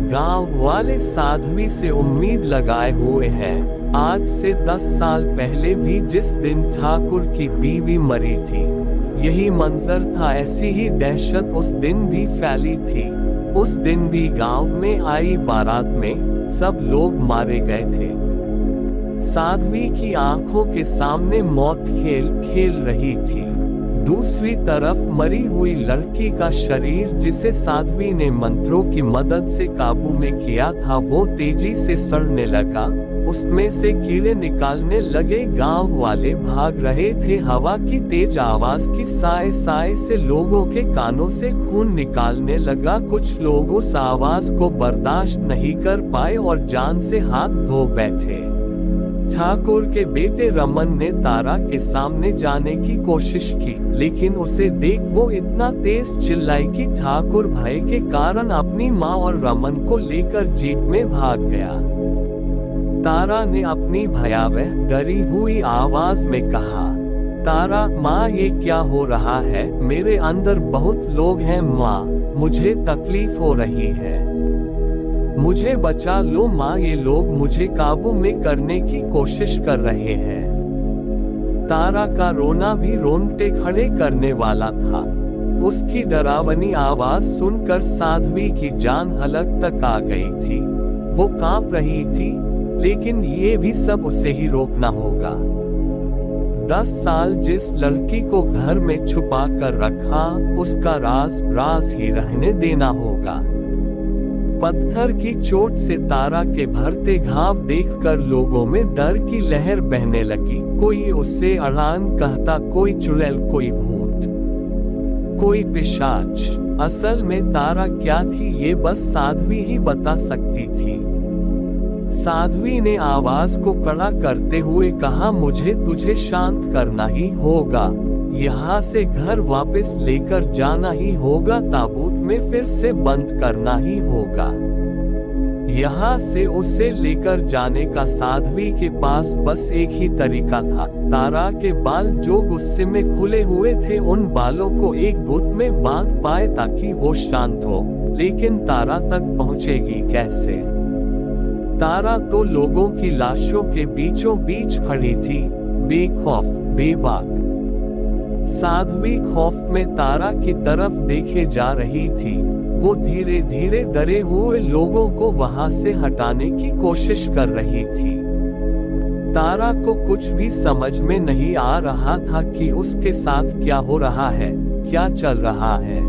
गांव वाले साध्वी से उम्मीद लगाए हुए हैं। आज से 10 साल पहले भी जिस दिन ठाकुर की बीवी मरी थी, यही मंजर था। ऐसी ही दहशत उस दिन भी फैली थी। उस दिन भी गांव में आई बारात में सब लोग मारे गए थे। साध्वी की आंखों के सामने मौत खेल खेल रही थी। दूसरी तरफ मरी हुई लड़की का शरीर, जिसे साध्वी ने मंत्रों की मदद से काबू में किया था, वो तेजी से सड़ने लगा। उसमें से कीड़े निकालने लगे। गांव वाले भाग रहे थे। हवा की तेज आवाज की साए साए से लोगों के कानों से खून निकालने लगा। कुछ लोग उस आवाज को बर्दाश्त नहीं कर पाए और जान से हाथ धो बैठे। ठाकुर के बेटे रमन ने तारा के सामने जाने की कोशिश की, लेकिन उसे देख वो इतना तेज चिल्लाई कि ठाकुर भय के कारण अपनी माँ और रमन को लेकर जीप में भाग गया। तारा ने अपनी भयावह डरी हुई आवाज में कहा, तारा माँ, ये क्या हो रहा है? मेरे अंदर बहुत लोग हैं माँ, मुझे तकलीफ हो रही है, मुझे बचा लो माँ, ये लोग मुझे काबू में करने की कोशिश कर रहे हैं। तारा का रोना भी रोंगटे खड़े करने वाला था। उसकी डरावनी आवाज सुनकर साध्वी की जान हलक तक आ गई थी। वो कांप रही थी, लेकिन ये भी सब उसे ही रोकना होगा। 10 साल जिस लड़की को घर में छुपा कर रखा, उसका राज ही रहने देना होगा। पत्थर की चोट से तारा के भरते घाव देखकर लोगों में डर की लहर बहने लगी। कोई उसे अड़ान कहता, कोई चुड़ैल, कोई भूत, कोई पिशाच। असल में तारा क्या थी ये बस साध्वी ही बता सकती थी। साध्वी ने आवाज को कड़ा करते हुए कहा, मुझे तुझे शांत करना ही होगा। यहाँ से घर वापस लेकर जाना ही होगा, ताबूत में फिर से बंद करना ही होगा। यहाँ से उसे लेकर जाने का साध्वी के पास बस एक ही तरीका था। तारा के बाल जो गुस्से में खुले हुए थे, उन बालों को एक गुट में बांध पाए ताकि वो शांत हो। लेकिन तारा तक पहुँचेगी कैसे? तारा तो लोगों की लाशों के बीचों बीच खड़ी थी, बेखौफ बेबाक। साध्वी खौफ में तारा की तरफ देखे जा रही थी। वो धीरे धीरे डरे हुए लोगों को वहां से हटाने की कोशिश कर रही थी। तारा को कुछ भी समझ में नहीं आ रहा था कि उसके साथ क्या हो रहा है, क्या चल रहा है,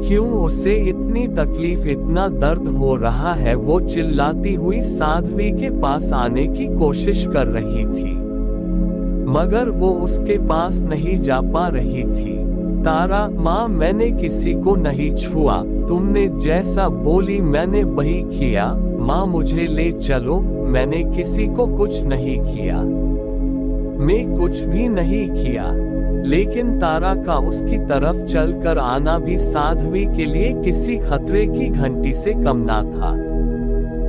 क्यों उसे इतनी तकलीफ, इतना दर्द हो रहा है। वो चिल्लाती हुई साध्वी के पास आने की कोशिश कर रही थी, मगर वो उसके पास नहीं जा पा रही थी। तारा माँ, मैंने किसी को नहीं छुआ, तुमने जैसा बोली मैंने वही किया। माँ मुझे ले चलो, मैंने किसी को कुछ नहीं किया, मैं कुछ भी नहीं किया। लेकिन तारा का उसकी तरफ चलकर आना भी साध्वी के लिए किसी खतरे की घंटी से कम ना था।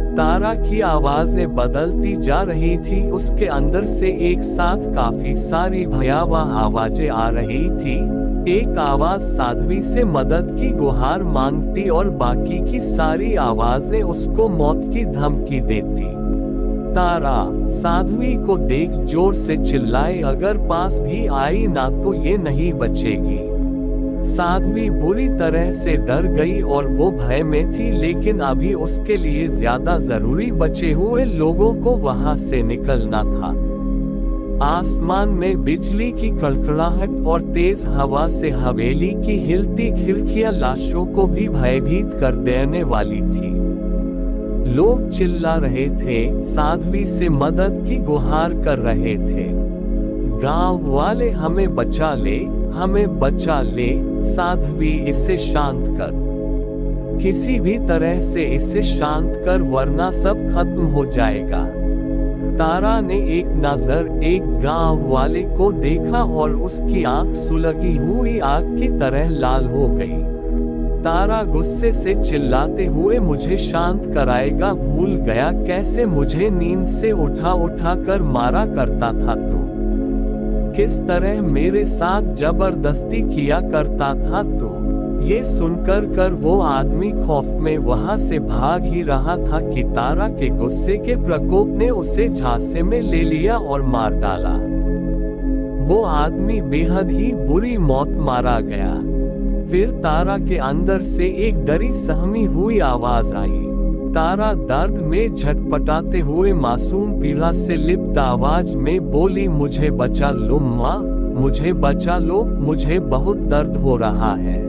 तारा की आवाजें बदलती जा रही थी। उसके अंदर से एक साथ काफी सारी भयावह आवाजें आ रही थी। एक आवाज साध्वी से मदद की गुहार मांगती और बाकी की सारी आवाजें उसको मौत की धमकी देती। तारा साध्वी को देख जोर से चिल्लाए, अगर पास भी आई ना तो ये नहीं बचेगी। साध्वी बुरी तरह से डर गई और वो भय में थी, लेकिन अभी उसके लिए ज्यादा जरूरी बचे हुए लोगों को वहां से निकलना था। आसमान में बिजली की कड़कड़ाहट और तेज हवा से हवेली की हिलती खिड़कियां लाशों को भी भयभीत कर देने वाली थी। लोग चिल्ला रहे थे, साध्वी से मदद की गुहार कर रहे थे। गांव वाले हमें बचा ले, हमें बचा ले, साध्वी इसे शांत कर, किसी भी तरह से इसे शांत कर वरना सब खत्म हो जाएगा। तारा ने एक नजर एक गांव वाले को देखा और उसकी आंख सुलगी हुई आग की तरह लाल हो गई। तारा गुस्से से चिल्लाते हुए, मुझे शांत कराएगा? भूल गया कैसे मुझे नींद से उठा उठा कर मारा करता था तू? किस तरह मेरे साथ जबरदस्ती किया करता था तू? ये सुनकर वो आदमी खौफ में वहां से भाग ही रहा था कि तारा के गुस्से के प्रकोप ने उसे झांसे में ले लिया और मार डाला। वो आदमी बेहद ही बुरी मौत मारा गया। फिर तारा के अंदर से एक डरी सहमी हुई आवाज आई। तारा दर्द में झटपटाते हुए मासूम पीड़ा से लिप्त आवाज में बोली, मुझे बचा लो माँ, मुझे बचा लो, मुझे बहुत दर्द हो रहा है,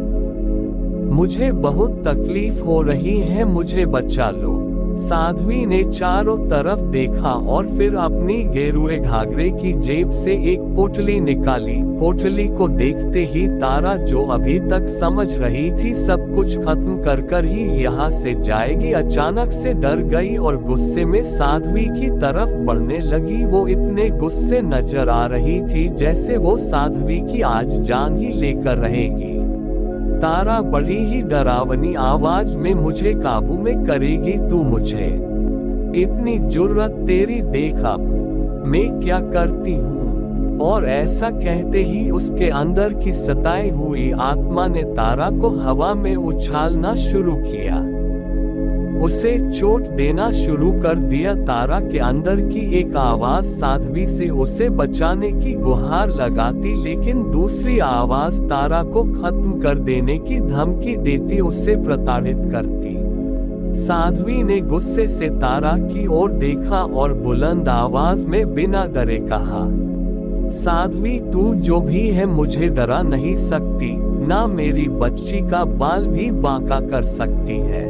मुझे बहुत तकलीफ हो रही है, मुझे बचा लो। साध्वी ने चारों तरफ देखा और फिर अपनी गेरुए घाघरे की जेब से एक पोटली निकाली। पोटली को देखते ही तारा, जो अभी तक समझ रही थी सब कुछ खत्म कर ही यहाँ से जाएगी, अचानक से डर गई और गुस्से में साध्वी की तरफ बढ़ने लगी। वो इतने गुस्से नजर आ रही थी जैसे वो साध्वी की आज जान ही लेकर रहेगी। तारा बड़ी ही डरावनी आवाज में, मुझे काबू में करेगी तू मुझे? इतनी जुर्रत तेरी, देख अब मैं क्या करती हूँ। और ऐसा कहते ही उसके अंदर की सताई हुई आत्मा ने तारा को हवा में उछालना शुरू किया, उसे चोट देना शुरू कर दिया। तारा के अंदर की एक आवाज साध्वी से उसे बचाने की गुहार लगाती, लेकिन दूसरी आवाज तारा को खत्म कर देने की धमकी देती, उसे प्रताड़ित करती। साध्वी ने गुस्से से तारा की ओर देखा और बुलंद आवाज में बिना डरे कहा, साध्वी तू जो भी है मुझे डरा नहीं सकती, ना मेरी बच्ची का बाल भी बांका कर सकती है।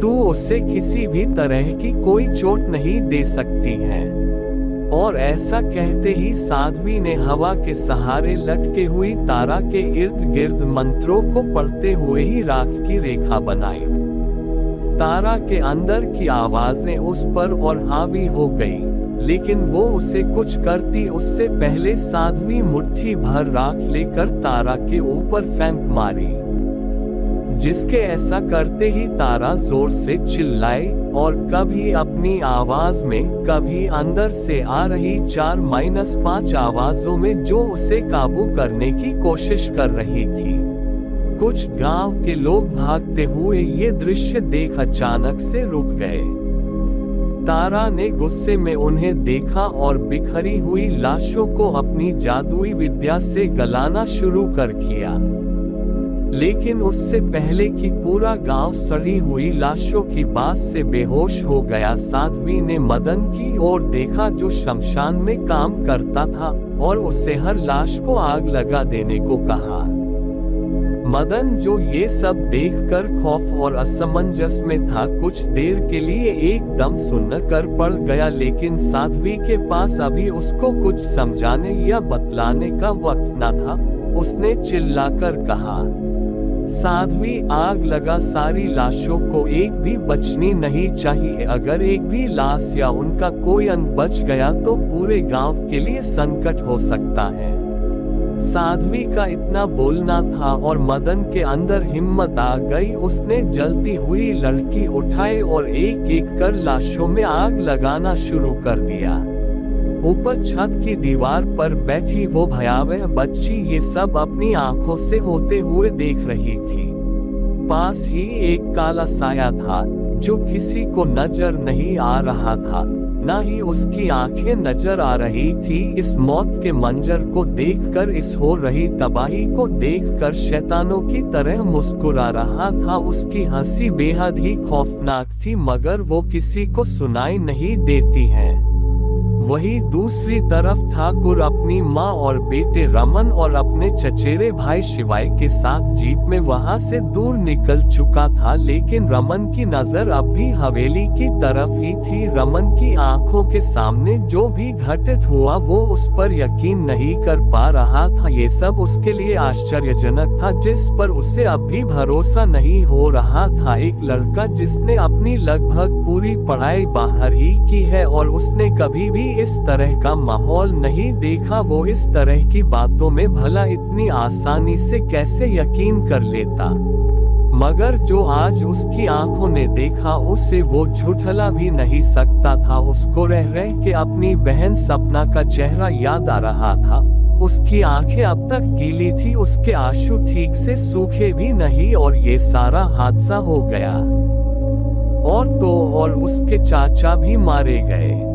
तू उसे किसी भी तरह की कोई चोट नहीं दे सकती है। और ऐसा कहते ही साध्वी ने हवा के सहारे लटके हुई तारा के इर्द गिर्द मंत्रों को पढ़ते हुए ही राख की रेखा बनाई। तारा के अंदर की आवाजें उस पर और हावी हो गई, लेकिन वो उसे कुछ करती उससे पहले साध्वी मुट्ठी भर राख लेकर तारा के ऊपर फेंक मारी, जिसके ऐसा करते ही तारा जोर से चिल्लाई और कभी अपनी आवाज में, कभी अंदर से आ रही 4-5 आवाजों में जो उसे काबू करने की कोशिश कर रही थी। कुछ गांव के लोग भागते हुए ये दृश्य देख अचानक से रुक गए। तारा ने गुस्से में उन्हें देखा और बिखरी हुई लाशों को अपनी जादुई विद्या से गलाना शुरू कर किया। लेकिन उससे पहले कि पूरा गांव सड़ी हुई लाशों की बात से बेहोश हो गया, साध्वी ने मदन की ओर देखा जो शमशान में काम करता था, और उससे हर लाश को आग लगा देने को कहा। मदन, जो ये सब देखकर खौफ और असमंजस में था, कुछ देर के लिए एकदम सुन्न कर पड़ गया, लेकिन साध्वी के पास अभी उसको कुछ समझाने या बतलाने का वक्त न था। उसने चिल्लाकर कहा, साध्वी आग लगा सारी लाशों को, एक भी बचनी नहीं चाहिए। अगर एक भी लाश या उनका कोई अंग बच गया तो पूरे गांव के लिए संकट हो सकता है। साध्वी का इतना बोलना था और मदन के अंदर हिम्मत आ गई। उसने जलती हुई लड़की उठाई और एक एक कर लाशों में आग लगाना शुरू कर दिया। ऊपर छत की दीवार पर बैठी वो भयावह बच्ची ये सब अपनी आंखों से होते हुए देख रही थी। पास ही एक काला साया था जो किसी को नजर नहीं आ रहा था, ना ही उसकी आंखें नजर आ रही थी। इस मौत के मंजर को देखकर, इस हो रही तबाही को देखकर शैतानों की तरह मुस्कुरा रहा था। उसकी हंसी बेहद ही खौफनाक थी, मगर वो किसी को सुनाई नहीं देती है। वही दूसरी तरफ ठाकुर अपनी माँ और बेटे रमन और अपने चचेरे भाई शिवाय के साथ जीप में वहां से दूर निकल चुका था, लेकिन रमन की नजर अब भी हवेली की तरफ ही थी। रमन की आंखों के सामने जो भी घटित हुआ वो उस पर यकीन नहीं कर पा रहा था। ये सब उसके लिए आश्चर्यजनक था, जिस पर उसे अब भी भरोसा नहीं हो रहा था। एक लड़का जिसने अपनी लगभग पूरी पढ़ाई बाहर ही की है और उसने कभी भी इस तरह का माहौल नहीं देखा, वो इस तरह की बातों में भला इतनी आसानी से कैसे यकीन कर लेता। मगर जो आज उसकी आंखों ने देखा उसे वो झुठला भी नहीं सकता था। उसको रह रह के अपनी बहन सपना का चेहरा याद आ रहा था। उसकी आंखें अब तक गीली थी, उसके आंसू ठीक से सूखे भी नहीं और ये सारा हादसा हो गया। और तो और उसके चाचा भी मारे गए।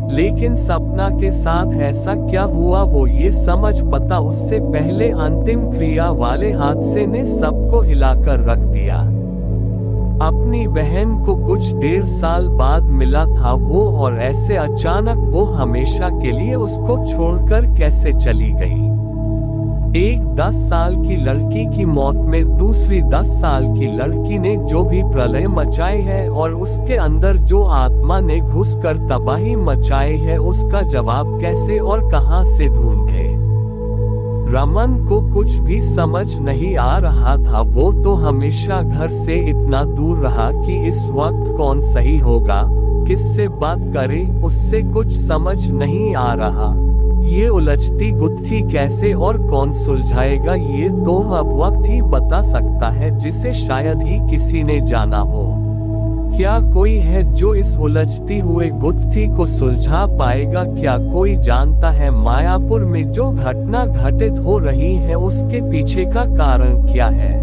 लेकिन सपना के साथ ऐसा क्या हुआ वो ये समझ पता उससे पहले अंतिम क्रिया वाले हादसे ने सबको हिलाकर रख दिया। अपनी बहन को कुछ 1.5 साल बाद मिला था वो, और ऐसे अचानक वो हमेशा के लिए उसको छोड़कर कैसे चली गई। एक 10 साल की लड़की की मौत में दूसरी 10 साल की लड़की ने जो भी प्रलय मचाई है और उसके अंदर जो आत्मा ने घुसकर तबाही मचाई है, उसका जवाब कैसे और कहां से ढूंढे। रमन को कुछ भी समझ नहीं आ रहा था। वो तो हमेशा घर से इतना दूर रहा कि इस वक्त कौन सही होगा, किससे बात करे, उससे कुछ समझ नहीं आ रहा। ये उलझती गुत्थी कैसे और कौन सुलझाएगा, ये तो अब वक्त ही बता सकता है, जिसे शायद ही किसी ने जाना हो। क्या कोई है जो इस उलझती हुए गुत्थी को सुलझा पाएगा? क्या कोई जानता है मायापुर में जो घटना घटित हो रही है उसके पीछे का कारण क्या है?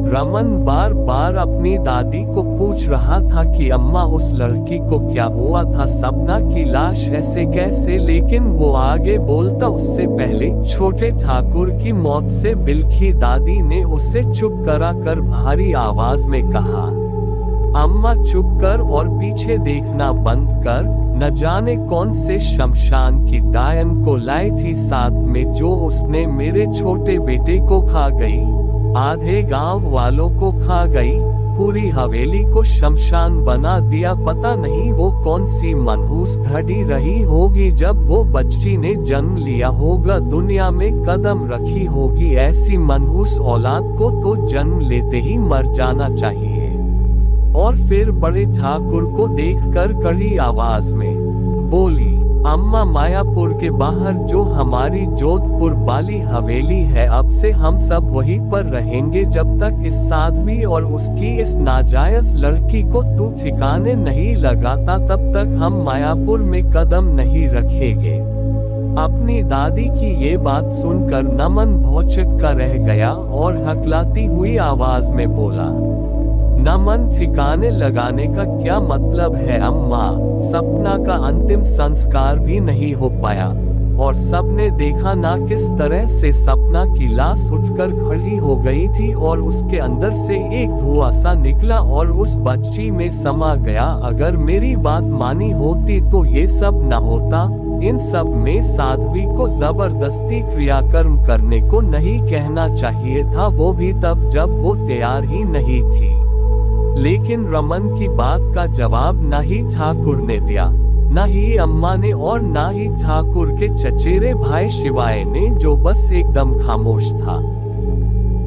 रमन बार बार अपनी दादी को पूछ रहा था कि अम्मा उस लड़की को क्या हुआ था, सपना की लाश ऐसे कैसे, लेकिन वो आगे बोलता उससे पहले छोटे ठाकुर की मौत से बिलखी दादी ने उसे चुप करा कर भारी आवाज में कहा, अम्मा चुप कर और पीछे देखना बंद कर। न जाने कौन से शमशान की डायन को लाई थी साथ में, जो उसने मेरे छोटे बेटे को खा गई, आधे गांव वालों को खा गई, पूरी हवेली को शमशान बना दिया। पता नहीं वो कौन सी मनहूस घड़ी रही होगी जब वो बच्ची ने जन्म लिया होगा, दुनिया में कदम रखी होगी। ऐसी मनहूस औलाद को तो जन्म लेते ही मर जाना चाहिए। और फिर बड़े ठाकुर को देखकर कड़ी आवाज में बोली, अम्मा मायापुर के बाहर जो हमारी जोधपुर वाली हवेली है, अब से हम सब वहीं पर रहेंगे जब तक इस साध्वी और उसकी इस नाजायज लड़की को तू ठिकाने नहीं लगाता, तब तक हम मायापुर में कदम नहीं रखेंगे। अपनी दादी की ये बात सुनकर नमन भौचक का रह गया और हकलाती हुई आवाज में बोला, नमन ठिकाने लगाने का क्या मतलब है अम्मा? सपना का अंतिम संस्कार भी नहीं हो पाया और सबने देखा ना किस तरह से सपना की लाश उठकर खड़ी हो गई थी और उसके अंदर से एक धुआं सा निकला और उस बच्ची में समा गया। अगर मेरी बात मानी होती तो ये सब न होता। इन सब में साध्वी को जबरदस्ती क्रियाकर्म करने को नहीं कहना चाहिए था, वो भी तब जब वो तैयार ही नहीं थी। लेकिन रमन की बात का जवाब न ही ठाकुर ने दिया, न ही अम्मा ने और न ही ठाकुर के चचेरे भाई शिवाय ने, जो बस एकदम खामोश था।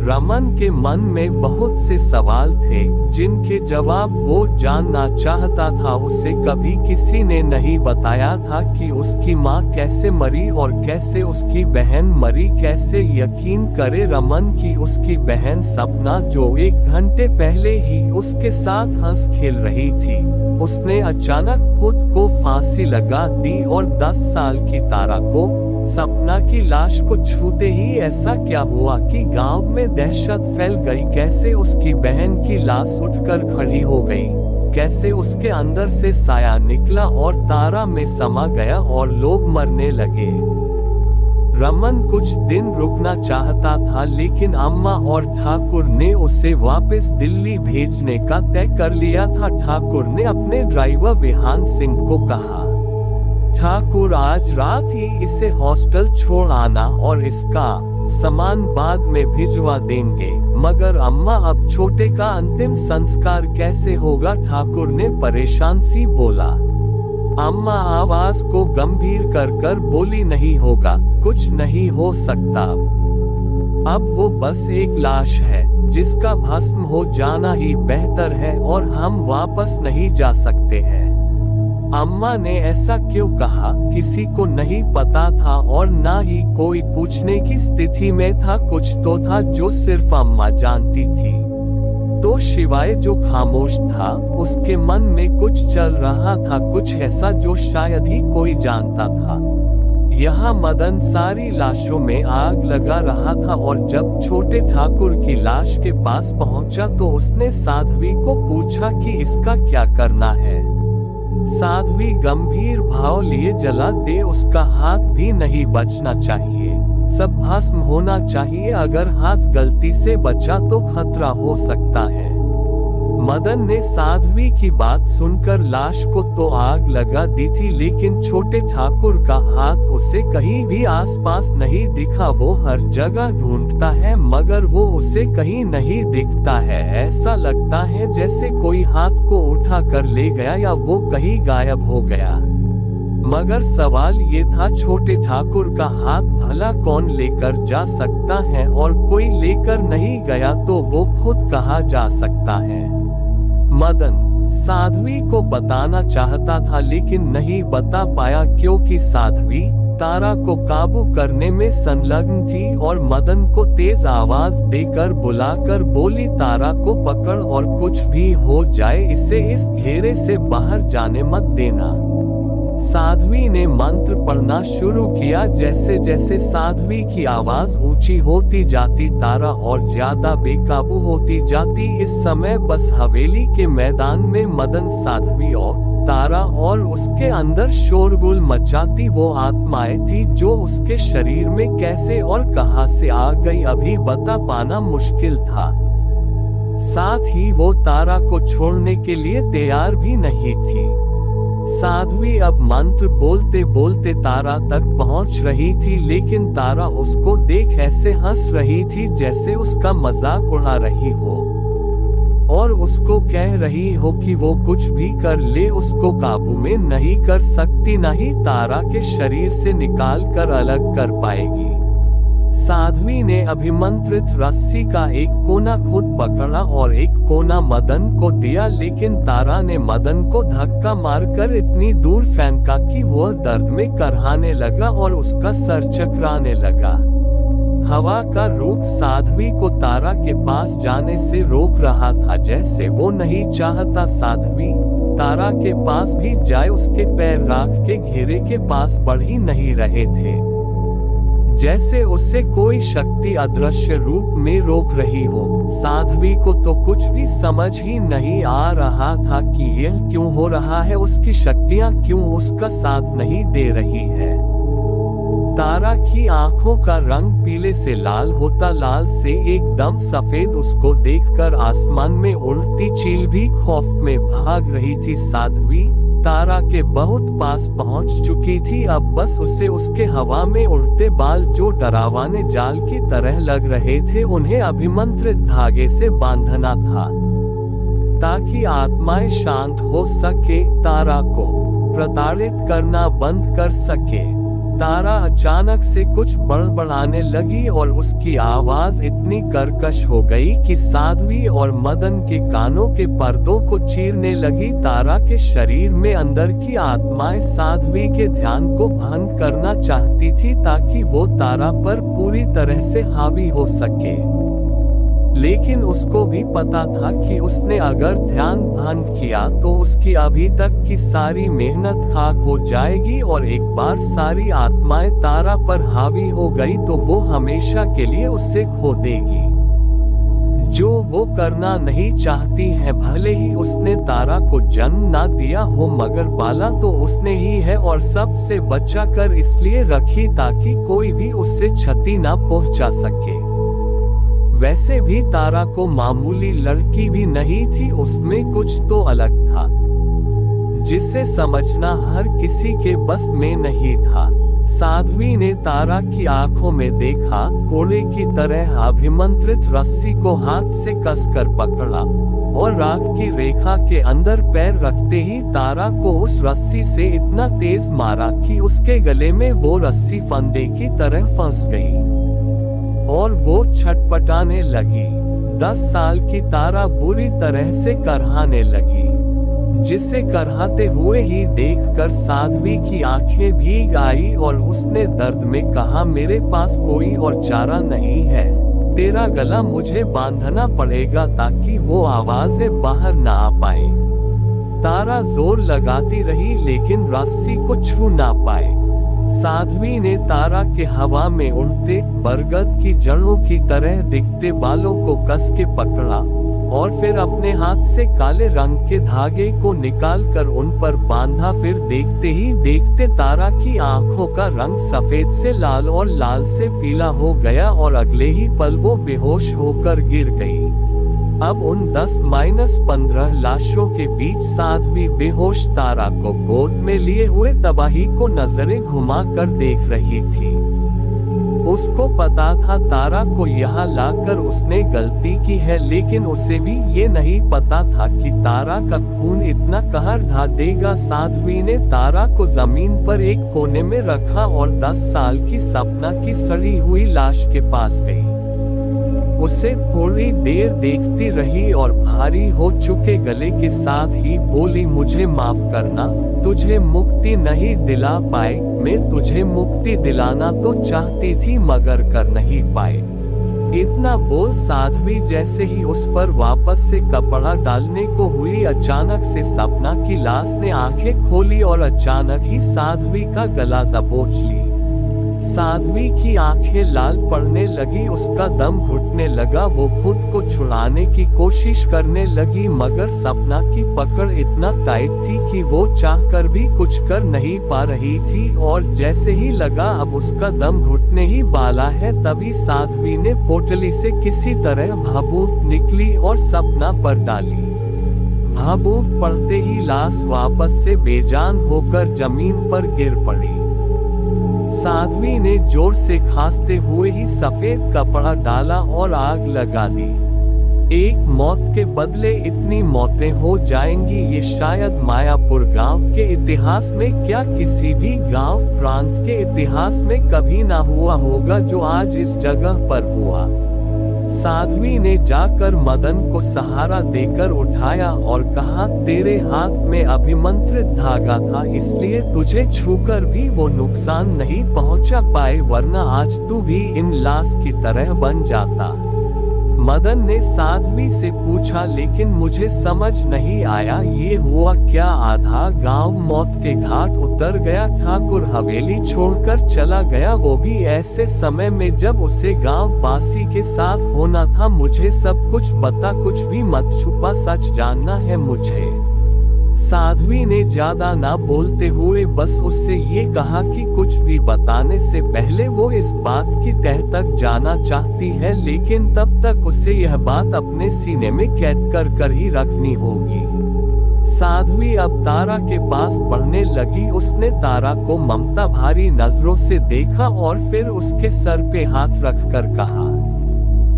रमन के मन में बहुत से सवाल थे जिनके जवाब वो जानना चाहता था। उसे कभी किसी ने नहीं बताया था कि उसकी माँ कैसे मरी और कैसे उसकी बहन मरी। कैसे यकीन करे रमन की उसकी बहन सपना, जो 1 घंटे पहले ही उसके साथ हंस खेल रही थी, उसने अचानक खुद को फांसी लगा दी। और 10 साल की तारा को सपना की लाश को छूते ही ऐसा क्या हुआ कि गांव में दहशत फैल गई। कैसे उसकी बहन की लाश उठकर खड़ी हो गई, कैसे उसके अंदर से साया निकला और तारा में समा गया और लोग मरने लगे। रमन कुछ दिन रुकना चाहता था, लेकिन अम्मा और ठाकुर ने उसे वापस दिल्ली भेजने का तय कर लिया था। ठाकुर ने अपने ड्राइवर विहान सिंह को कहा, ठाकुर आज रात ही इसे हॉस्टल छोड़ आना और इसका सामान बाद में भिजवा देंगे। मगर अम्मा, अब छोटे का अंतिम संस्कार कैसे होगा? ठाकुर ने परेशान सी बोला। अम्मा आवाज को गंभीर कर बोली, नहीं होगा, कुछ नहीं हो सकता। अब वो बस एक लाश है जिसका भस्म हो जाना ही बेहतर है और हम वापस नहीं जा सकते हैं। अम्मा ने ऐसा क्यों कहा? किसी को नहीं पता था और ना ही कोई पूछने की स्थिति में था। कुछ तो था जो सिर्फ अम्मा जानती थी। तो शिवाय जो खामोश था, उसके मन में कुछ चल रहा था, कुछ ऐसा जो शायद ही कोई जानता था। यहाँ मदन सारी लाशों में आग लगा रहा था और जब छोटे ठाकुर की लाश के पास पहुंचा तो उसने साध्वी को पूछा कि इसका क्या करना है। साध्वी गंभीर भाव लिए, जला दे, उसका हाथ भी नहीं बचना चाहिए, सब भस्म होना चाहिए। अगर हाथ गलती से बचा तो खतरा हो सकता है। मदन ने साध्वी की बात सुनकर लाश को तो आग लगा दी थी, लेकिन छोटे ठाकुर का हाथ उसे कहीं भी आसपास नहीं दिखा। वो हर जगह ढूंढता है मगर वो उसे कहीं नहीं दिखता है। ऐसा लगता है जैसे कोई हाथ को उठा कर ले गया या वो कहीं गायब हो गया। मगर सवाल ये था, छोटे ठाकुर का हाथ भला कौन लेकर जा सकता है? और कोई लेकर नहीं गया तो वो खुद कहाँ जा सकता है? मदन साध्वी को बताना चाहता था लेकिन नहीं बता पाया, क्योंकि साध्वी तारा को काबू करने में संलग्न थी और मदन को तेज आवाज देकर बुलाकर बोली, तारा को पकड़ और कुछ भी हो जाए इसे इस घेरे से बाहर जाने मत देना। साध्वी ने मंत्र पढ़ना शुरू किया। जैसे जैसे साध्वी की आवाज ऊंची होती जाती, तारा और ज्यादा बेकाबू होती जाती। इस समय बस हवेली के मैदान में मदन, साध्वी और तारा और उसके अंदर शोरगुल मचाती वो आत्माएं थी जो उसके शरीर में कैसे और कहां से आ गई अभी बता पाना मुश्किल था। साथ ही वो तारा को छोड़ने के लिए तैयार भी नहीं थी। साध्वी अब मंत्र बोलते बोलते तारा तक पहुंच रही थी, लेकिन तारा उसको देख ऐसे हंस रही थी जैसे उसका मजाक उड़ा रही हो और उसको कह रही हो कि वो कुछ भी कर ले उसको काबू में नहीं कर सकती, ना ही तारा के शरीर से निकाल कर अलग कर पाएगी। साध्वी ने अभिमंत्रित रस्सी का एक कोना खुद पकड़ा और एक कोना मदन को दिया, लेकिन तारा ने मदन को धक्का मारकर इतनी दूर फेंका कि वह दर्द में करहाने लगा और उसका सर चकराने लगा। हवा का रूप साध्वी को तारा के पास जाने से रोक रहा था, जैसे वो नहीं चाहता साध्वी तारा के पास भी जाए। उसके पैर राख के घेरे के बढ़ बढ़ ही नहीं रहे थे, जैसे उससे कोई शक्ति अदृश्य रूप में रोक रही हो। साध्वी को तो कुछ भी समझ ही नहीं आ रहा था कि यह क्यों हो रहा है, उसकी शक्तियां क्यों उसका साथ नहीं दे रही है। तारा की आंखों का रंग पीले से लाल होता, लाल से एकदम सफेद। उसको देखकर आसमान में उड़ती चील भी खौफ में भाग रही थी। साध्वी तारा के बहुत पास पहुंच चुकी थी, अब बस उसे उसके हवा में उड़ते बाल जो डरावने जाल की तरह लग रहे थे उन्हें अभिमंत्रित धागे से बांधना था ताकि आत्माएं शांत हो सके, तारा को प्रताड़ित करना बंद कर सके। तारा अचानक से कुछ बड़बड़ाने लगी और उसकी आवाज इतनी कर्कश हो गई कि साध्वी और मदन के कानों के पर्दों को चीरने लगी। तारा के शरीर में अंदर की आत्माएं साध्वी के ध्यान को भंग करना चाहती थी ताकि वो तारा पर पूरी तरह से हावी हो सके, लेकिन उसको भी पता था कि उसने अगर ध्यान भंग किया तो उसकी अभी तक की सारी मेहनत खाक हो जाएगी और एक बार सारी आत्माएं तारा पर हावी हो गई तो वो हमेशा के लिए उसे खो देगी, जो वो करना नहीं चाहती है। भले ही उसने तारा को जन्म ना दिया हो मगर पाला तो उसने ही है और सबसे बचा कर इसलिए रखी ताकि कोई भी उससे क्षति ना पहुंचा सके। वैसे भी तारा को मामूली लड़की भी नहीं थी, उसमें कुछ तो अलग था जिसे समझना हर किसी के बस में नहीं था। साध्वी ने तारा की आंखों में देखा, कोड़े की तरह अभिमंत्रित रस्सी को हाथ से कसकर पकड़ा और राख की रेखा के अंदर पैर रखते ही तारा को उस रस्सी से इतना तेज मारा कि उसके गले में वो रस्सी फंदे की तरह फंस गई और वो छटपटाने लगी। 10 साल की तारा बुरी तरह से करहाने लगी, जिसे करहाते हुए ही देखकर साध्वी की आंखें भीग आई और उसने दर्द में कहा, मेरे पास कोई और चारा नहीं है, तेरा गला मुझे बांधना पड़ेगा ताकि वो आवाजें बाहर ना आ पाए। तारा जोर लगाती रही लेकिन रस्सी को छू ना पाए। साध्वी ने तारा के हवा में उड़ते बरगद की जड़ों की तरह दिखते बालों को कस के पकड़ा और फिर अपने हाथ से काले रंग के धागे को निकालकर उन पर बांधा। फिर देखते ही देखते तारा की आंखों का रंग सफेद से लाल और लाल से पीला हो गया और अगले ही पल वो बेहोश होकर गिर गई। अब उन 10-15 लाशों के बीच साध्वी बेहोश तारा को गोद में लिए हुए तबाही को नजरें घुमाकर देख रही थी। उसको पता था तारा को यहाँ लाकर उसने गलती की है, लेकिन उसे भी ये नहीं पता था कि तारा का खून इतना कहर ढा देगा। साध्वी ने तारा को जमीन पर एक कोने में रखा और 10 साल की सपना की सड़ी हुई लाश के पास गई। उसे थोड़ी देर देखती रही और भारी हो चुके गले के साथ ही बोली, मुझे माफ करना, तुझे मुक्ति नहीं दिला पाए। मैं तुझे मुक्ति दिलाना तो चाहती थी मगर कर नहीं पाए। इतना बोल साध्वी जैसे ही उस पर वापस से कपड़ा डालने को हुई, अचानक से सपना की लाश ने आंखें खोली और अचानक ही साध्वी का गला दबोच ली। साध्वी की आंखें लाल पड़ने लगी, उसका दम घुटने लगा। वो खुद को छुड़ाने की कोशिश करने लगी मगर सपना की पकड़ इतना टाइट थी कि वो चाहकर भी कुछ कर नहीं पा रही थी और जैसे ही लगा अब उसका दम घुटने ही वाला है, तभी साध्वी ने पोटली से किसी तरह भाबूक निकली और सपना पर डाली। भाबूक पड़ते ही लाश वापस से बेजान होकर जमीन पर गिर पड़ी। साध्वी ने जोर से खांसते हुए ही सफेद कपड़ा डाला और आग लगा दी। एक मौत के बदले इतनी मौतें हो जाएंगी, ये शायद मायापुर गांव के इतिहास में क्या किसी भी गांव प्रांत के इतिहास में कभी ना हुआ होगा जो आज इस जगह पर हुआ। साध्वी ने जाकर मदन को सहारा देकर उठाया और कहा, तेरे हाथ में अभिमंत्रित धागा था इसलिए तुझे छूकर भी वो नुकसान नहीं पहुंचा पाए, वरना आज तू भी इन लाश की तरह बन जाता। मदन ने साध्वी से पूछा, लेकिन मुझे समझ नहीं आया ये हुआ क्या? आधा गांव मौत के घाट उतर गया, ठाकुर हवेली छोड़कर चला गया, वो भी ऐसे समय में जब उसे गांव वासी के साथ होना था। मुझे सब कुछ बता, कुछ भी मत छुपा, सच जानना है मुझे। साध्वी ने ज्यादा ना बोलते हुए बस उससे ये कहा कि कुछ भी बताने से पहले वो इस बात की तह तक जाना चाहती है, लेकिन तब तक उसे यह बात अपने सीने में कैद कर ही रखनी होगी। साध्वी अब तारा के पास बढ़ने लगी। उसने तारा को ममता भारी नजरों से देखा और फिर उसके सर पे हाथ रखकर कहा,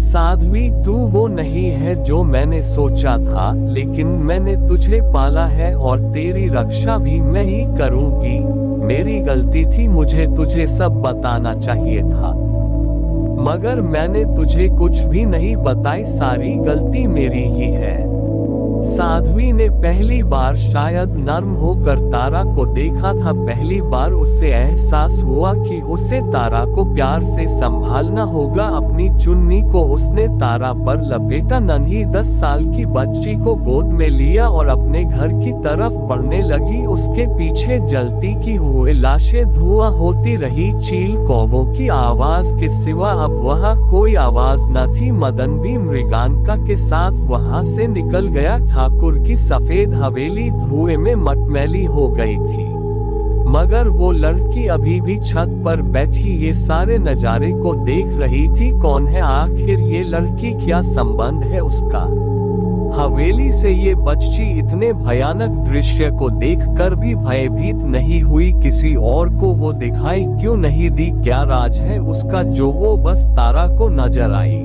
साध्वी, तू वो नहीं है जो मैंने सोचा था, लेकिन मैंने तुझे पाला है और तेरी रक्षा भी मैं ही करूंगी। मेरी गलती थी, मुझे तुझे सब बताना चाहिए था, मगर मैंने तुझे कुछ भी नहीं बताई, सारी गलती मेरी ही है। साध्वी ने पहली बार शायद नर्म होकर तारा को देखा था। पहली बार उसे एहसास हुआ कि उसे तारा को प्यार से संभालना होगा। अपनी चुन्नी को उसने तारा पर लपेटा, नन्ही 10 साल की बच्ची को गोद में लिया और अपने घर की तरफ बढ़ने लगी। उसके पीछे जलती की हुए लाशें धुआं होती रही। चील कौवों की आवाज के सिवा अब वहाँ कोई आवाज न थी। मदन भी मृगांका के साथ वहाँ से निकल गया। ठाकुर की सफेद हवेली धुएं में मटमैली हो गई थी, मगर वो लड़की अभी भी छत पर बैठी ये सारे नजारे को देख रही थी। कौन है आखिर ये लड़की, क्या संबंध है उसका हवेली से? ये बच्ची इतने भयानक दृश्य को देखकर भी भयभीत नहीं हुई। किसी और को वो दिखाई क्यों नहीं दी? क्या राज है उसका जो वो बस तारा को नजर आई?